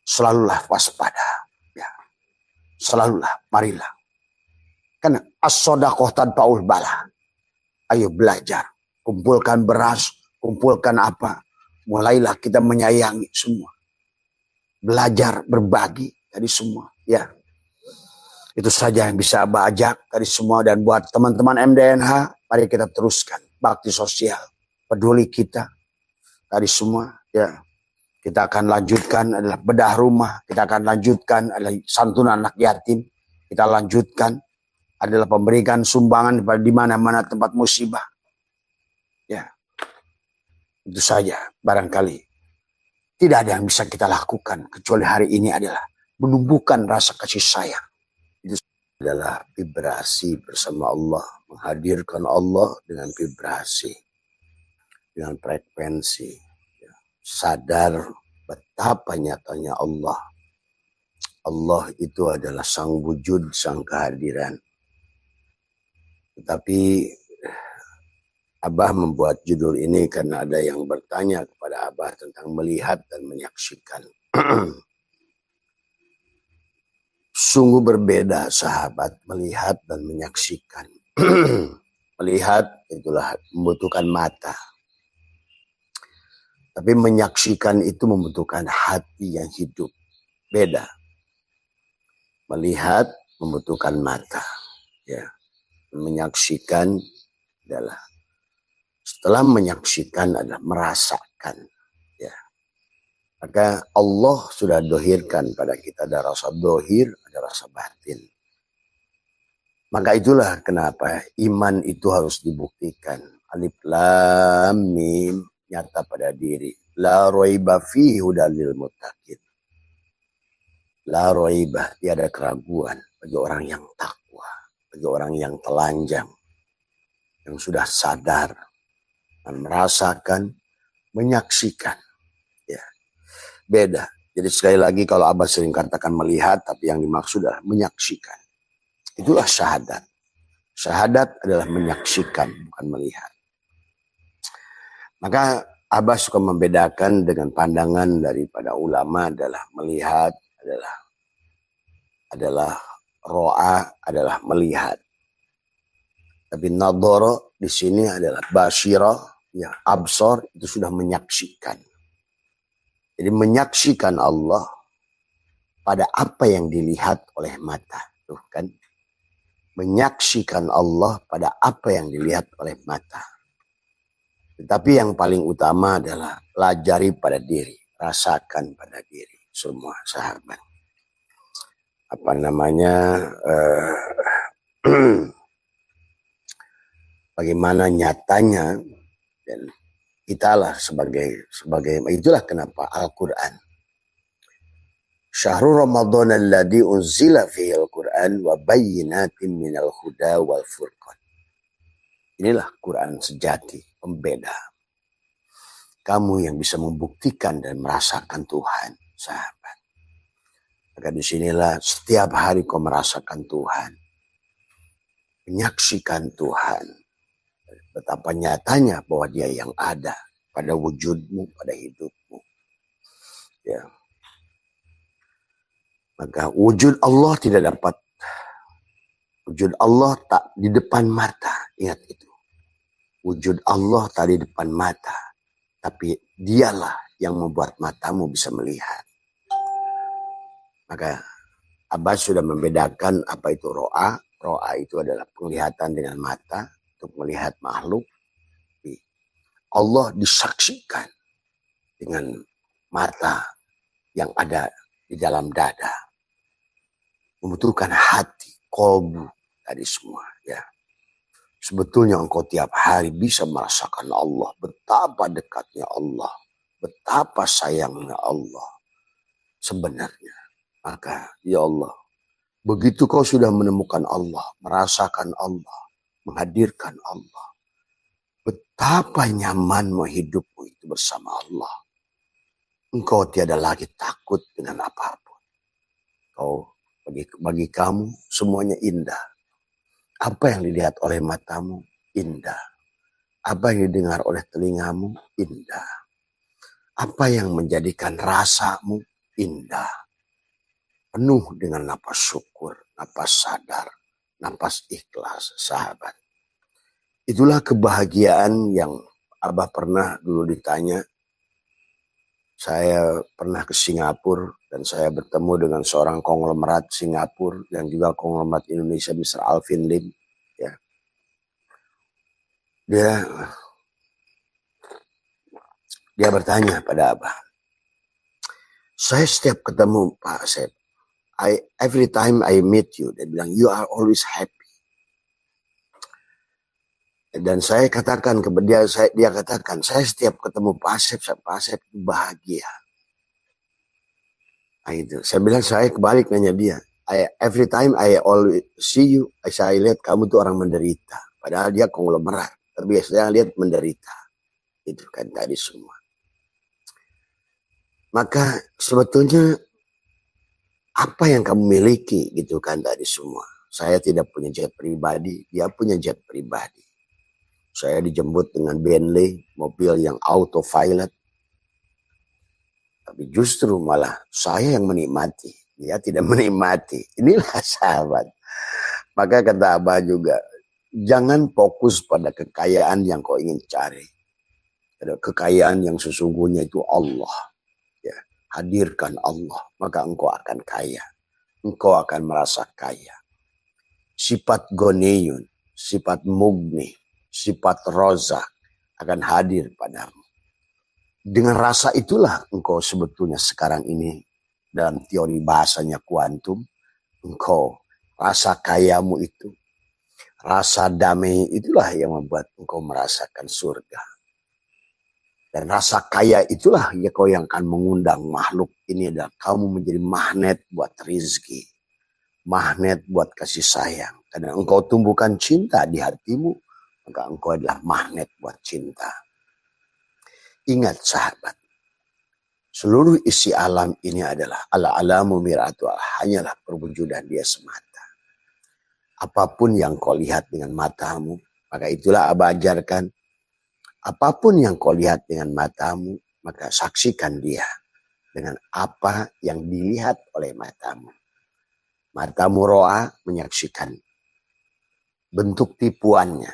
selalulah waspada. Ya. Selalulah, marilah. Karena as-sodaqoh tanpa bala. Ayo belajar. Kumpulkan beras, kumpulkan apa. Mulailah kita menyayangi semua. Belajar, berbagi dari semua. Ya. Itu saja yang bisa Abah ajak dari semua. Dan buat teman-teman MDNH, mari kita teruskan bakti sosial. Peduli kita dari semua. Ya. Kita akan lanjutkan adalah bedah rumah. Kita akan lanjutkan adalah santunan anak yatim. Kita lanjutkan adalah pemberikan sumbangan di mana-mana tempat musibah. Ya. Itu saja barangkali. Tidak ada yang bisa kita lakukan kecuali hari ini adalah menumbuhkan rasa kasih sayang. Itu adalah vibrasi bersama Allah. Menghadirkan Allah dengan vibrasi. Dengan frekuensi. Ya. Sadar betapa nyatanya Allah. Allah itu adalah sang wujud, sang kehadiran. Tetapi Abah membuat judul ini karena ada yang bertanya kepada Abah tentang melihat dan menyaksikan. Sungguh berbeda sahabat melihat dan menyaksikan. Melihat itulah membutuhkan mata. Tapi menyaksikan itu membutuhkan hati yang hidup. Beda. Melihat membutuhkan mata. Ya. Menyaksikan adalah setelah menyaksikan adalah merasakan. Ya. Maka Allah sudah dohirkan pada kita ada rasa dohir, ada rasa batin. Maka itulah kenapa iman itu harus dibuktikan. Alif lam mim nyata pada diri. La roiba fihi hudal lil muttaqin. La roiba, tiada keraguan bagi orang yang takwa, bagi orang yang telanjang, yang sudah sadar dan merasakan, menyaksikan. Ya. Beda. Jadi sekali lagi kalau Abah sering katakan melihat, tapi yang dimaksud adalah menyaksikan. Itulah syahadat. Syahadat adalah menyaksikan, bukan melihat. Maka Abah suka membedakan dengan pandangan daripada ulama adalah melihat adalah ro'a adalah melihat. Tapi nadhara di sini adalah basyirah, yang absor itu sudah menyaksikan. Jadi menyaksikan Allah pada apa yang dilihat oleh mata. Tuh kan. Menyaksikan Allah pada apa yang dilihat oleh mata. Tetapi yang paling utama adalah pelajari pada diri. Rasakan pada diri. Semua sahabat. Apa namanya. Bagaimana nyatanya. Dan italah sebagai itulah kenapa Al-Quran. Syahrul Ramadan alladzi unzila fihi al-Quran wa bayyinatin minal huda wal furqan. Inilah Quran sejati, pembeda. Kamu yang bisa membuktikan dan merasakan Tuhan, sahabat. Maka disinilah setiap hari kau merasakan Tuhan. Menyaksikan Tuhan. Betapa nyatanya bahwa dia yang ada pada wujudmu, pada hidupmu. Ya. Maka wujud Allah tidak dapat. Wujud Allah tak di depan mata. Ingat itu. Wujud Allah tak di depan mata. Tapi dialah yang membuat matamu bisa melihat. Maka Abah sudah membedakan apa itu ro'a. Ro'a itu adalah penglihatan dengan mata. Untuk melihat makhluk. Allah disaksikan dengan mata yang ada di dalam dada. Membutuhkan hati, kolbu tadi semua. Ya. Sebetulnya engkau tiap hari bisa merasakan Allah. Betapa dekatnya Allah. Betapa sayangnya Allah. Sebenarnya. Maka ya Allah. Begitu kau sudah menemukan Allah. Merasakan Allah. Menghadirkan Allah. Betapa nyamanmu hidupmu itu bersama Allah. Engkau tiada lagi takut dengan apapun. Bagi kamu semuanya indah. Apa yang dilihat oleh matamu indah. Apa yang didengar oleh telingamu indah. Apa yang menjadikan rasamu indah. Penuh dengan napas syukur, napas sadar. Napas ikhlas, sahabat. Itulah kebahagiaan yang Abah pernah dulu ditanya. Saya pernah ke Singapura dan saya bertemu dengan seorang konglomerat Singapura dan juga konglomerat Indonesia, Mr. Alvin Lim. Ya. Dia bertanya pada Abah. Saya setiap ketemu Pak Asep. Every time I meet you, dia bilang, you are always happy. Dan saya katakan kepada dia katakan, saya setiap ketemu Pak Asep bahagia. Nah, itu. Saya bilang, saya kebalik nanya dia. Every time I always see you, saya lihat kamu tuh orang menderita. Padahal dia konglomerat. Terbiasa saya lihat menderita. Itu kan tadi semua. Maka sebetulnya apa yang kamu miliki gitu kan tadi semua. Saya tidak punya jet pribadi, dia punya jet pribadi. Saya dijemput dengan Bentley, mobil yang autopilot. Tapi justru malah saya yang menikmati, dia tidak menikmati. Inilah sahabat. Maka kata Abah juga, jangan fokus pada kekayaan yang kau ingin cari. Kekayaan yang sesungguhnya itu Allah. Hadirkan Allah, maka engkau akan kaya. Engkau akan merasa kaya. Sifat goniyun, sifat mugni, sifat rozak akan hadir padamu. Dengan rasa itulah engkau sebetulnya sekarang ini dalam teori bahasanya kuantum, engkau rasa kayamu itu, rasa damai itulah yang membuat engkau merasakan surga. Dan rasa kaya itulah ya kau yang akan mengundang makhluk ini dan kamu menjadi magnet buat rizki. Magnet buat kasih sayang. Karena engkau tumbuhkan cinta di hatimu, maka engkau adalah magnet buat cinta. Ingat sahabat, Seluruh isi alam ini adalah al-alamu mir'atu, hanyalah perwujudan dia semata. Apapun yang kau lihat dengan matamu, maka itulah Abah ajarkan. Apapun yang kau lihat dengan matamu, maka saksikan dia dengan apa yang dilihat oleh matamu. Matamu ro'a, menyaksikan bentuk tipuannya.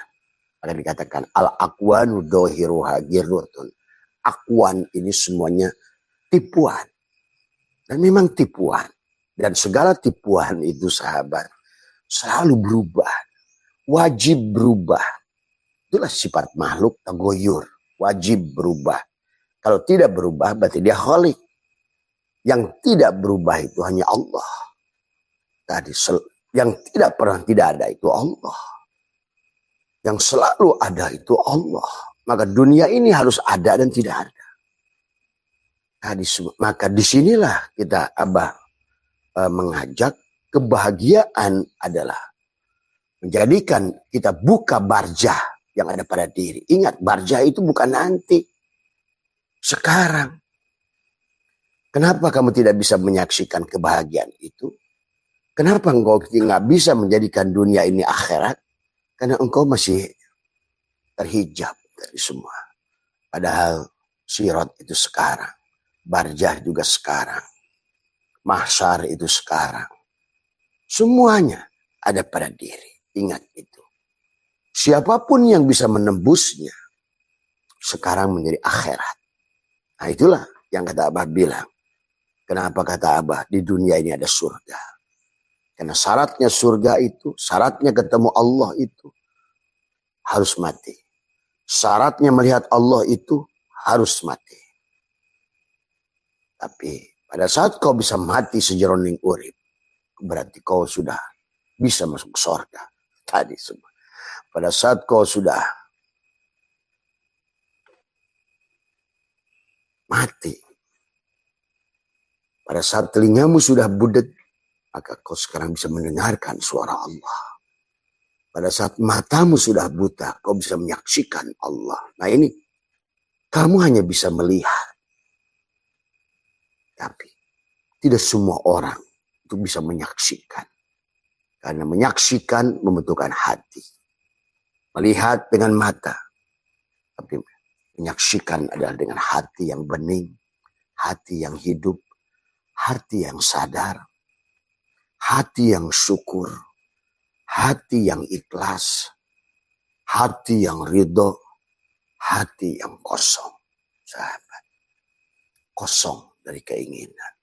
Maka dikatakan al-aqwanu dohiruha girrutun. Akwan ini semuanya tipuan. Dan memang tipuan. Dan segala tipuan itu sahabat selalu berubah. Wajib berubah. Itulah sifat makhluk tagoyur. Wajib berubah. Kalau tidak berubah berarti dia khalik. Yang tidak berubah itu hanya Allah. Tadi yang tidak pernah tidak ada itu Allah. Yang selalu ada itu Allah. Maka dunia ini harus ada dan tidak ada. Maka disinilah kita Abah mengajak, kebahagiaan adalah menjadikan kita buka barjah yang ada pada diri. Ingat, barjah itu bukan nanti. Sekarang. Kenapa kamu tidak bisa menyaksikan kebahagiaan itu? Kenapa engkau nggak bisa menjadikan dunia ini akhirat? Karena engkau masih terhijab dari semua. Padahal sirat itu sekarang. Barjah juga sekarang. Mahsyar itu sekarang. Semuanya ada pada diri. Ingat itu. Siapapun yang bisa menembusnya, sekarang menjadi akhirat. Nah itulah yang kata Abah bilang. Kenapa kata Abah di dunia ini ada surga? Karena syaratnya surga itu, syaratnya ketemu Allah itu harus mati. Syaratnya melihat Allah itu harus mati. Tapi pada saat kau bisa mati sejeroning urip, berarti kau sudah bisa masuk surga. Tadi semua. Pada saat kau sudah mati, pada saat telingamu sudah budek, maka kau sekarang bisa mendengarkan suara Allah. Pada saat matamu sudah buta, kau bisa menyaksikan Allah. Nah ini, kamu hanya bisa melihat. Tapi tidak semua orang itu bisa menyaksikan. Karena menyaksikan membutuhkan hati. Melihat dengan mata. Tapi menyaksikan adalah dengan hati yang bening. Hati yang hidup. Hati yang sadar. Hati yang syukur. Hati yang ikhlas. Hati yang ridho. Hati yang kosong. Sahabat. Kosong dari keinginan.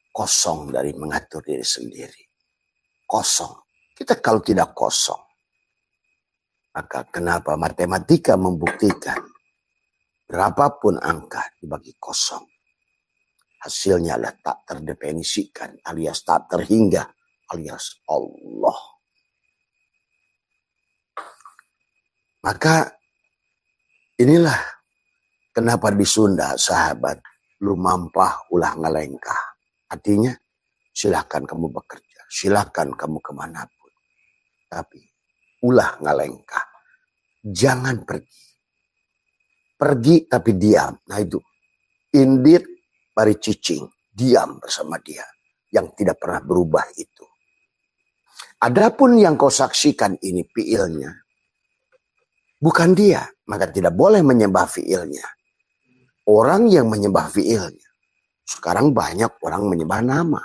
Kosong dari mengatur diri sendiri. Kosong. Kita kalau tidak kosong. Maka kenapa matematika membuktikan berapapun angka dibagi kosong. Hasilnya adalah tak terdefinisikan alias tak terhingga alias Allah. Maka inilah kenapa di Sunda sahabat lumampah ulah ngalengkah. Artinya silahkan kamu bekerja. Silahkan kamu kemanapun. Tapi ulah ngalengkah. Jangan pergi. Pergi tapi diam. Nah itu. Indit pari cicing. Diam bersama dia. Yang tidak pernah berubah itu. Adapun yang kau saksikan ini fiilnya. Bukan dia. Maka tidak boleh menyembah fiilnya. Orang yang menyembah fiilnya. Sekarang banyak orang menyembah nama.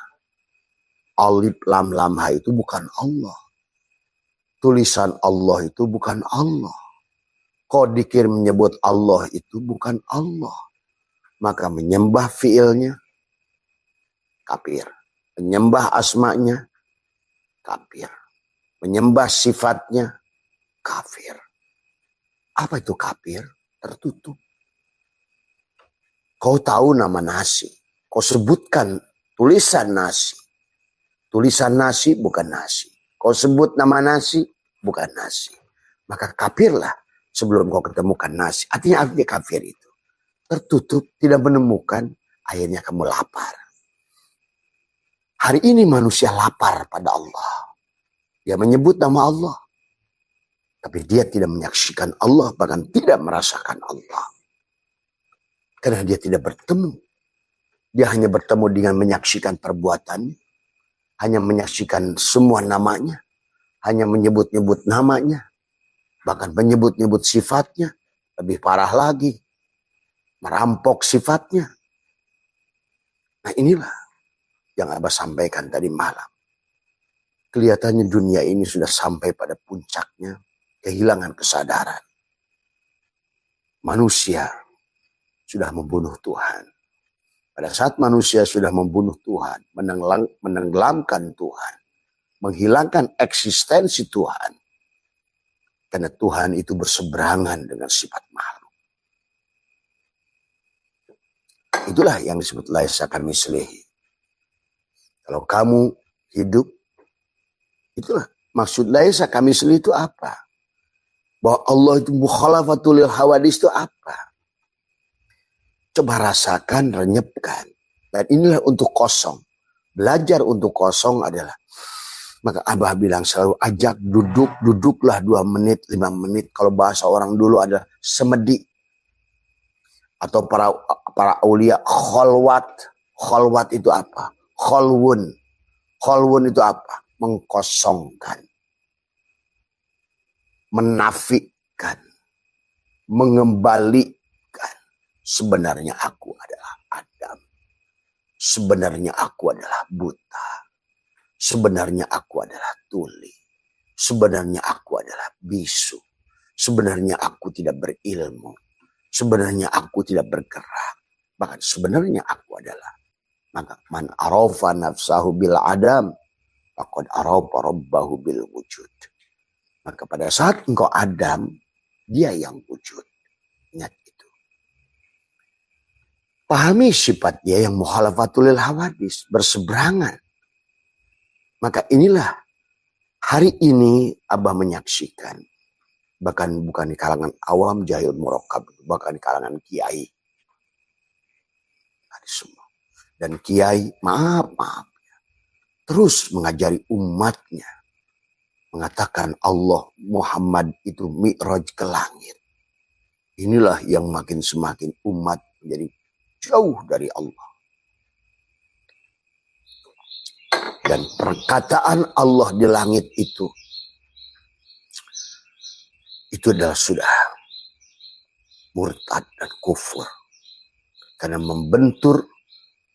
Alif lam lam ha itu bukan Allah. Tulisan Allah itu bukan Allah. Kau dikir menyebut Allah itu bukan Allah. Maka menyembah fiilnya kafir. Menyembah asmanya kafir. Menyembah sifatnya kafir. Apa itu kafir? Tertutup. Kau tahu nama nasi. Kau sebutkan tulisan nasi. Tulisan nasi bukan nasi. Kau sebut nama nasi bukan nasi. Maka kafirlah sebelum kau ketemukan nasi. Artinya kafir itu. Tertutup, tidak menemukan, akhirnya kamu lapar. Hari ini manusia lapar pada Allah. Dia menyebut nama Allah. Tapi dia tidak menyaksikan Allah, bahkan tidak merasakan Allah. Karena dia tidak bertemu Dia hanya bertemu dengan menyaksikan perbuatan, hanya menyaksikan semua namanya, hanya menyebut-nyebut namanya, bahkan menyebut-nyebut sifatnya. Lebih parah lagi, merampok sifatnya. Nah inilah yang Abah sampaikan tadi malam. Kelihatannya dunia ini sudah sampai pada puncaknya, kehilangan kesadaran. Manusia sudah membunuh Tuhan. Pada saat manusia sudah membunuh Tuhan, menenggelamkan Tuhan, menghilangkan eksistensi Tuhan, karena Tuhan itu berseberangan dengan sifat makhluk. Itulah yang disebut laisa kamitslihi. Kalau kamu hidup, itulah maksud laisa kamitslihi itu apa? Bahwa Allah itu mukhalafatul lil hawadis itu apa? Coba rasakan, renyepkan. Dan inilah untuk kosong. Belajar untuk kosong adalah, maka Abah bilang selalu ajak duduklah 2 menit, 5 menit. Kalau bahasa orang dulu adalah semedi. Atau para aulia kholwat. Kholwat itu apa? Kholwun. Kholwun itu apa? Mengkosongkan. Menafikan. Mengembalikan. Sebenarnya aku adalah Adam. Sebenarnya aku adalah buta. Sebenarnya aku adalah tuli. Sebenarnya aku adalah bisu. Sebenarnya aku tidak berilmu. Sebenarnya aku tidak bergerak. Bahkan sebenarnya aku adalah. Maka man arafa nafsahu bil adam. Faqad arafa rabbahu bil wujud. Maka pada saat engkau Adam, dia yang wujud. Ingat itu. Pahami sifat dia yang mukhalafatul lil hawadis, berseberangan. Maka inilah hari ini Abah menyaksikan, bahkan bukan di kalangan awam, jahil, murakkab, bahkan di kalangan kiai. Ada semua. Dan kiai, maaf, terus mengajari umatnya, mengatakan Allah Muhammad itu mi'raj ke langit. Inilah yang semakin umat menjadi jauh dari Allah. Dan perkataan Allah di langit itu adalah sudah murtad dan kufur. Karena membentur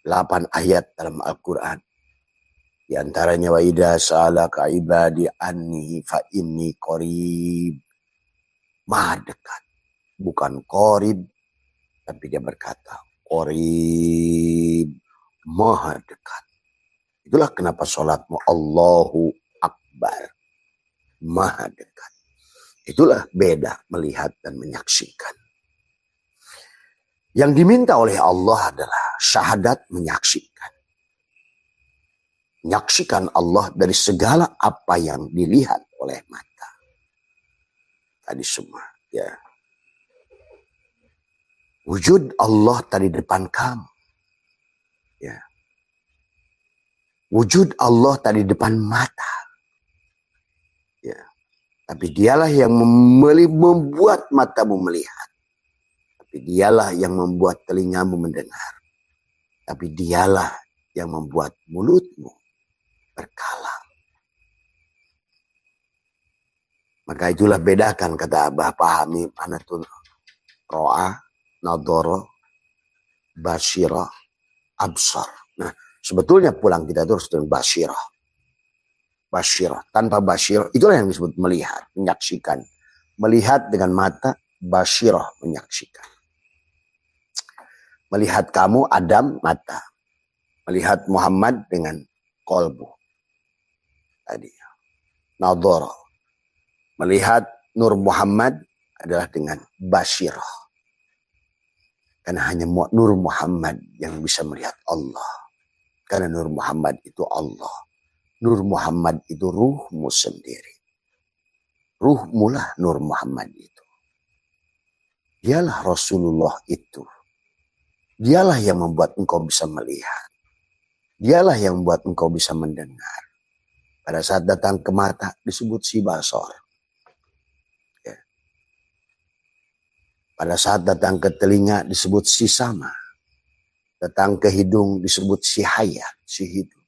8 ayat dalam Al-Quran. Di antaranya wa idza sa'alaka ibadi anni fa inni qarib. Maha dekat. Bukan qarib, tapi dia berkata qarib, maha dekat. Itulah kenapa sholatmu Allahu Akbar, maha dekat. Itulah beda melihat dan menyaksikan. Yang diminta oleh Allah adalah syahadat menyaksikan. Menyaksikan Allah dari segala apa yang dilihat oleh mata. Tadi semua, ya. Wujud Allah tadi depan kamu. Ya. Wujud Allah tadi depan mata. Ya. Tapi dialah yang membuat matamu melihat. Tapi dialah yang membuat telingamu mendengar. Tapi dialah yang membuat mulutmu berkalam. Maka itulah bedakan, kata Abah, pahami mana tuh ro'a, nadoro, basyirah, absar. Nah, sebetulnya pulang kita terus dengan basyirah. Basyirah. Tanpa basyirah, itulah yang disebut melihat, menyaksikan. Melihat dengan mata, basyirah, menyaksikan. Melihat kamu, Adam, mata. Melihat Muhammad dengan kolbu. Tadi. Nadoro. Melihat Nur Muhammad adalah dengan basyirah. Karena hanya Nur Muhammad yang bisa melihat Allah. Karena Nur Muhammad itu Allah. Nur Muhammad itu ruhmu sendiri. Ruhmulah Nur Muhammad itu. Dialah Rasulullah itu. Dialah yang membuat engkau bisa melihat. Dialah yang membuat engkau bisa mendengar. Pada saat datang ke mata disebut si basor. Ya. Pada saat datang ke telinga disebut si sama. Datang ke hidung disebut si hayat, si hidup.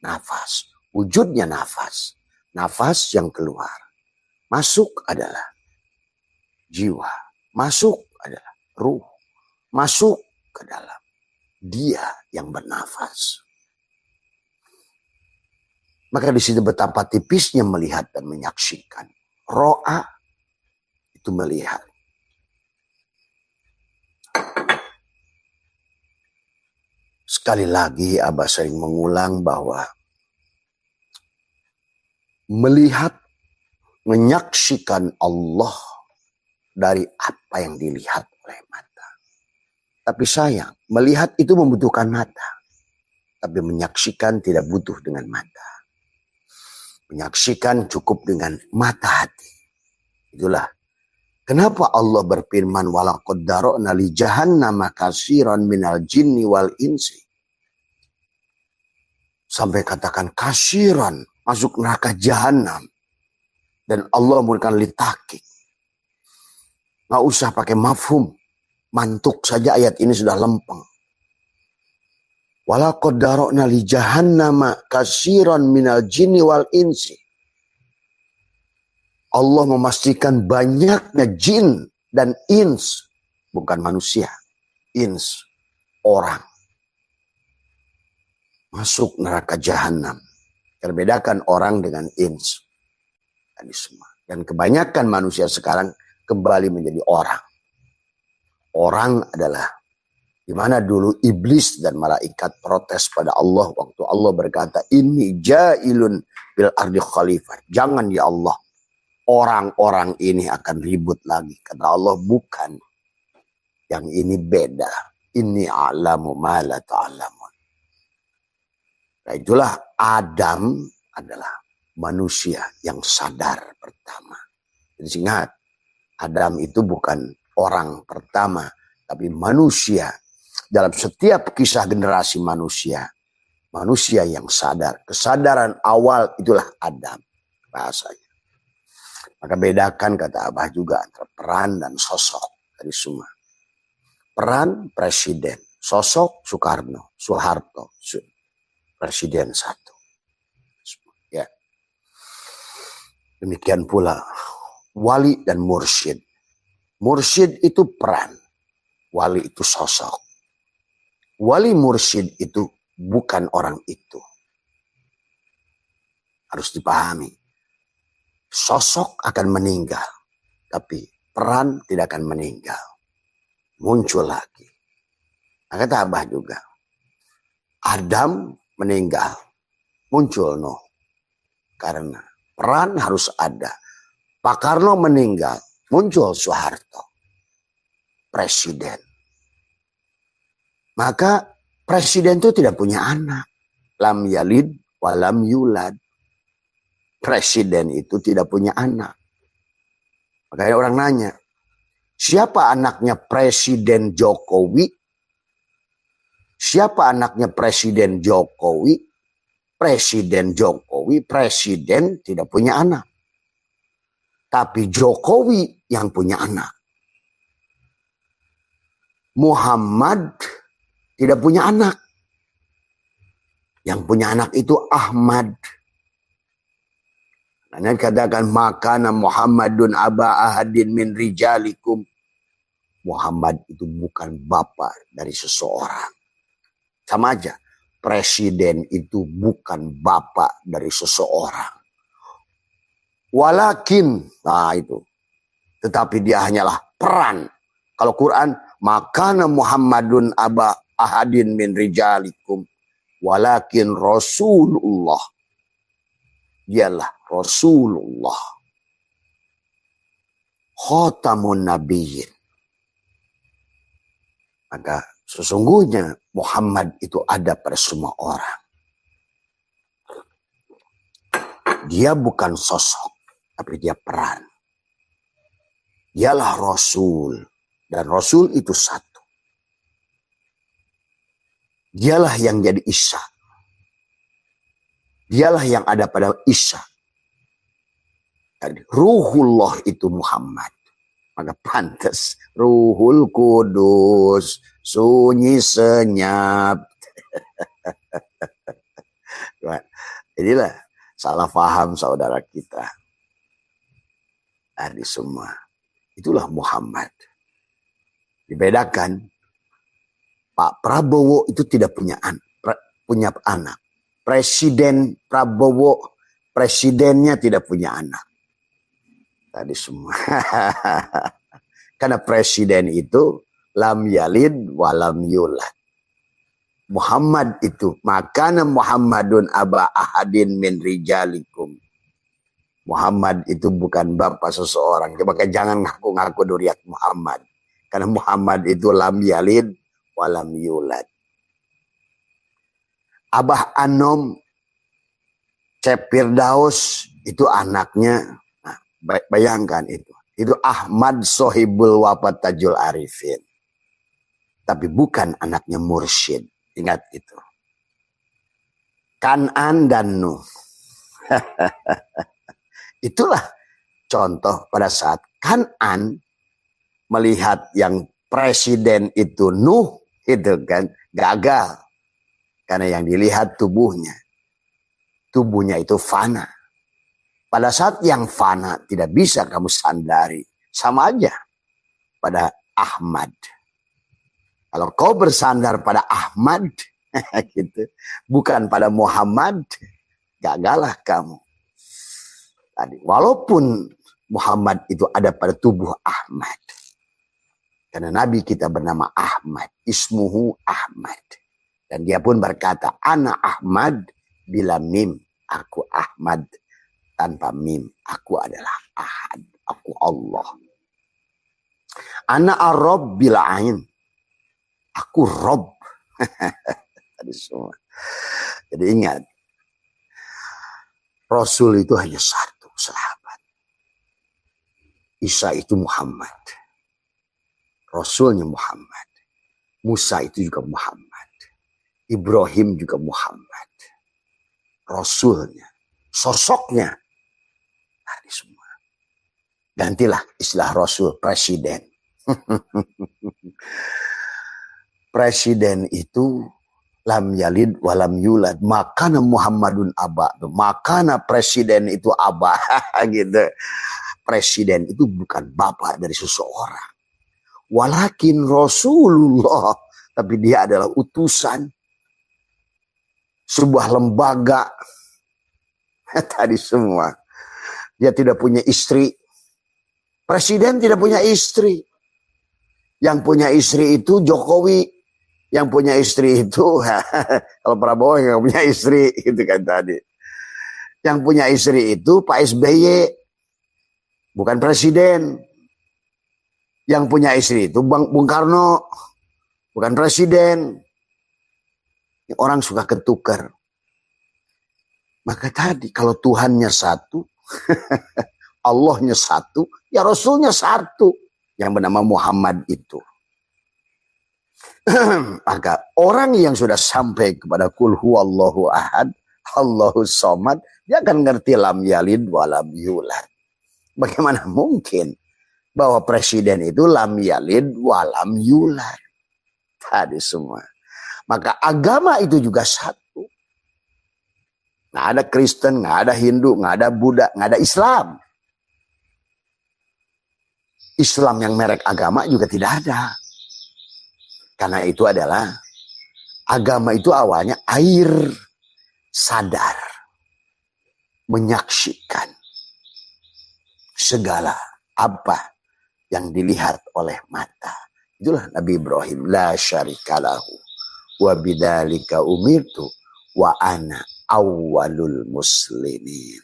Nafas, wujudnya nafas. Nafas yang keluar. Masuk adalah jiwa. Masuk adalah ruh. Masuk ke dalam dia yang bernafas. Maka di sini betapa tipisnya melihat dan menyaksikan. Ro'a itu melihat. Sekali lagi Abah sering mengulang bahwa melihat, menyaksikan Allah dari apa yang dilihat oleh mata. Tapi sayang, melihat itu membutuhkan mata. Tapi menyaksikan tidak butuh dengan mata. Menyaksikan cukup dengan mata hati. Itulah kenapa Allah berfirman walaqad dara'na li jahannama katsiran minal jinni wal insi. Sampai katakan katsiran, masuk neraka jahanam. Dan Allah memberikan litakik. Nggak usah pakai mafhum. Mantuk saja ayat ini sudah lempeng. Walaqad dara'na li jahannama katsiran minal jinni wal insi. Allah memastikan banyaknya jin dan ins. Bukan manusia. Ins. Orang. Masuk neraka jahanam. Terbedakan orang dengan ins. Tadi semua. Dan kebanyakan manusia sekarang kembali menjadi orang. Orang adalah di mana dulu iblis dan malaikat protes pada Allah waktu Allah berkata, "Inni ja'ilun bil ardi khalifah." Jangan ya Allah. Orang-orang ini akan ribut lagi. Kata Allah, bukan. Yang ini beda. Inni a'lamu ma la ta'lamun. Nah, itulah Adam adalah manusia yang sadar pertama. Jadi ingat, Adam itu bukan orang pertama, tapi manusia. Dalam setiap kisah generasi manusia, manusia yang sadar. Kesadaran awal itulah Adam bahasanya. Maka bedakan kata Abah juga antara peran dan sosok dari semua. Peran presiden, sosok Soeharto, presiden satu. Ya. Demikian pula wali dan mursyid. Mursyid itu peran, wali itu sosok. Wali mursyid itu bukan orang itu. Harus dipahami. Sosok akan meninggal, tapi peran tidak akan meninggal. Muncul lagi. Nah, kata Abah juga. Adam meninggal, muncul Nuh. Karena peran harus ada. Pak Karno meninggal, muncul Soeharto. Presiden. Maka presiden itu tidak punya anak. Lam yalid walam yulad. Presiden itu tidak punya anak. Makanya orang nanya, siapa anaknya Presiden Jokowi? Siapa anaknya Presiden Jokowi? Presiden Jokowi, presiden tidak punya anak. Tapi Jokowi yang punya anak. Muhammad tidak punya anak. Yang punya anak itu Ahmad. Karena katakan makana Muhammadun aba ahadin min rijalikum. Muhammad itu bukan bapak dari seseorang. Sama aja. Presiden itu bukan bapak dari seseorang. Walakin, nah itu. Tetapi dia hanyalah peran. Kalau Quran, makana Muhammadun aba ahadin min rijalikum. Walakin Rasulullah. Dialah Rasulullah. Khatamun Nabiyyin. Maka sesungguhnya Muhammad itu ada pada semua orang. Dia bukan sosok, tapi dia peran. Dialah Rasul. Dan Rasul itu satu. Dialah yang jadi Isa. Dialah yang ada pada Isa. Dan Ruhullah itu Muhammad. Maka pantas Ruhul Kudus sunyi senyap. Inilah salah paham saudara kita. Tadi semua. Itulah Muhammad. Dibedakan, Pak Prabowo itu tidak punya anak. Presiden Prabowo, presidennya tidak punya anak. Tadi semua. Karena presiden itu lam yalid walam yulad. Muhammad itu, makana Muhammadun aba ahadin min rijalikum. Muhammad itu bukan bapak seseorang. Maka jangan ngaku-ngaku duriat Muhammad. Karena Muhammad itu lam yalid walam yulad. Abah Anom Cep Firdaus itu anaknya. Nah, bayangkan itu. Itu Ahmad Sohibul Wafat Tajul Arifin. Tapi bukan anaknya Mursyid. Ingat itu. Kanan dan Nuh. Itulah contoh pada saat Kanan melihat yang presiden itu Nuh, itu kan gagal. Karena yang dilihat tubuhnya. Tubuhnya itu fana. Pada saat yang fana tidak bisa kamu sandari. Sama aja pada Ahmad. Kalau kau bersandar pada Ahmad, gitu, bukan pada Muhammad, gagallah kamu. Tadi, walaupun Muhammad itu ada pada tubuh Ahmad. Karena Nabi kita bernama Ahmad, ismuhu Ahmad. Dan dia pun berkata, ana Ahmad bila mim, aku Ahmad tanpa mim, aku adalah Ahad, aku Allah. Ana ar-Rabb bila ain, aku Rob. Tadi semua. Jadi ingat, Rasul itu hanya satu sahabat. Isa itu Muhammad. Rasulnya Muhammad. Musa itu juga Muhammad. Ibrahim juga Muhammad. Rasulnya. Sosoknya. Tadi semua. Gantilah istilah Rasul, presiden. Presiden itu lam yalid walam yulad. Makana Muhammadun aba. Makana presiden itu aba. Gitu. Presiden itu bukan bapak dari seseorang. Walakin Rasulullah. Tapi dia adalah utusan. Sebuah lembaga. Tadi semua. Dia tidak punya istri. Presiden tidak punya istri. Yang punya istri itu Jokowi. Yang punya istri itu, kalau Prabowo yang punya istri, gitu kan tadi. Yang punya istri itu Pak SBY, bukan presiden. Yang punya istri itu Bung Karno, bukan presiden. Orang suka ketukar. Maka tadi kalau Tuhannya satu, Allahnya satu, ya Rasulnya satu. Yang bernama Muhammad itu. Maka orang yang sudah sampai kepada kul huwallahu ahad, Allahu somad, dia akan ngerti lam yalid walam yulad. Bagaimana mungkin bahwa presiden itu lam yalid walam yulad? Tadi semua. Maka agama itu juga satu. Nggak ada Kristen, nggak ada Hindu, nggak ada Buddha, nggak ada Islam. Islam yang merek agama juga tidak ada. Karena itu adalah agama itu awalnya air sadar. Menyaksikan segala apa yang dilihat oleh mata. Itulah Nabi Ibrahim. La syarikalahu wa bidzalika umirtu wa ana awwalul muslimin.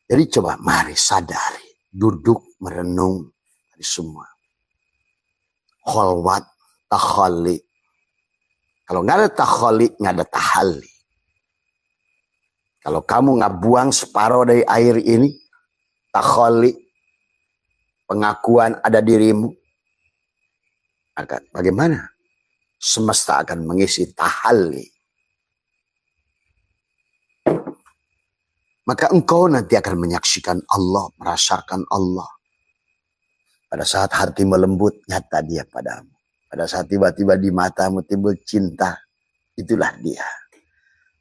Jadi coba mari sadari. Duduk merenung dari semua. Kholwat, takhali. Kalau nggak ada takhali, nggak ada tahali. Kalau kamu nggak buang separuh dari air ini, takhali, pengakuan ada dirimu, akan bagaimana? Semesta akan mengisi tahali. maka engkau nanti akan menyaksikan Allah, merasakan Allah. Pada saat hati melembut, nyata dia padamu. Pada saat tiba-tiba di matamu timbul cinta, itulah dia.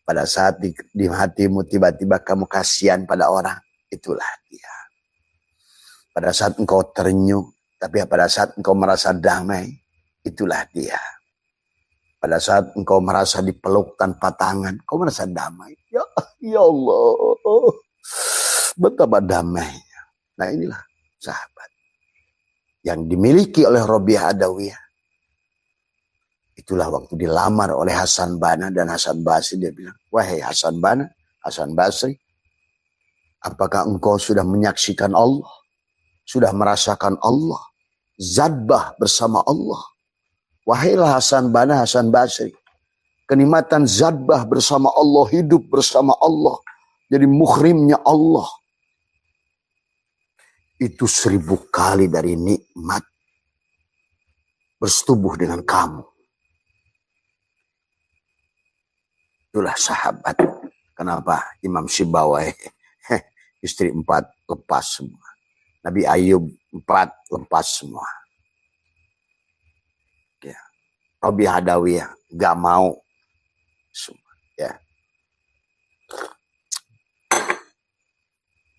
Pada saat di hatimu tiba-tiba kamu kasihan pada orang, itulah dia. Pada saat engkau terenyuh, tapi pada saat engkau merasa damai, itulah dia. Pada saat engkau merasa dipeluk tanpa tangan, engkau merasa damai. Ya Allah, betapa damainya. Nah inilah sahabat yang dimiliki oleh Robiah Adawiyah. Itulah waktu dilamar oleh Hasan Banna dan Hasan Basri, dia bilang, wahai Hasan Banna, Hasan Basri, apakah engkau sudah menyaksikan Allah? Sudah merasakan Allah? Zadbah bersama Allah. Wahailah Hasan Banna, Hasan Basri, kenikmatan zadbah bersama Allah, hidup bersama Allah, jadi muhrimnya Allah, itu 1000 kali dari nikmat bersetubuh dengan kamu. Itulah sahabat. Kenapa Imam Sibawai istri 4 lepas semua, Nabi Ayub 4 lepas semua. Ya. Robiah Adawiyah gak mau semua. Ya.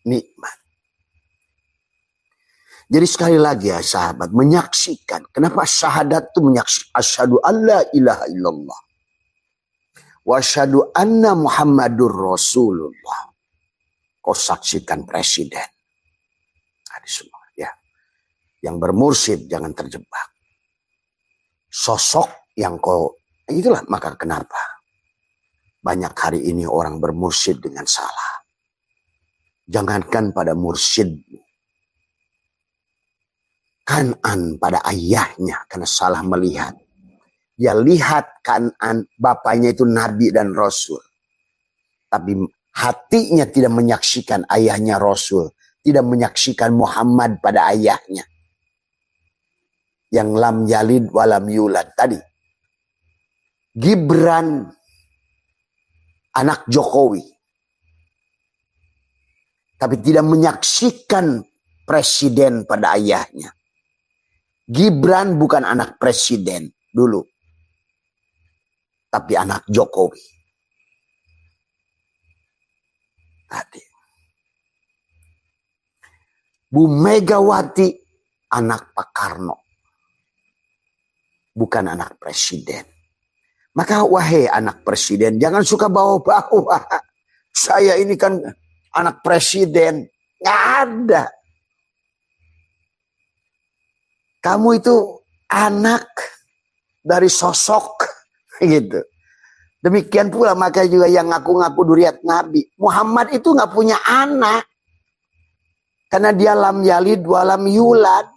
Nikmat. Jadi sekali lagi ya sahabat, menyaksikan. Kenapa syahadat itu menyaksikan? Asyhadu an la ilaha illallah wa asyhadu anna Muhammadur Rasulullah. Kau saksikan presiden. Ada semua ya. Yang bermursyid jangan terjebak. Sosok yang kau, itulah maka kenapa banyak hari ini orang bermursyid dengan salah. Jangankan pada mursyidmu, Kan'an pada ayahnya karena salah melihat. Dia lihat Kan'an, bapaknya itu Nabi dan Rasul. Tapi hatinya tidak menyaksikan ayahnya Rasul. Tidak menyaksikan Muhammad pada ayahnya. Yang lam yalid walam yulad tadi. Gibran, anak Jokowi. Tapi tidak menyaksikan presiden pada ayahnya. Gibran bukan anak presiden dulu, tapi anak Jokowi. Tadi. Bu Megawati anak Pak Karno, bukan anak presiden. Maka wahai anak presiden, jangan suka bawa-bawa. Saya ini kan anak presiden. Nggak ada. Kamu itu anak dari sosok gitu. Demikian pula maka juga yang ngaku-ngaku duriat Nabi. Muhammad itu nggak punya anak. Karena dia lam yalid walam yulad.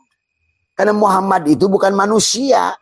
Karena Muhammad itu bukan manusia.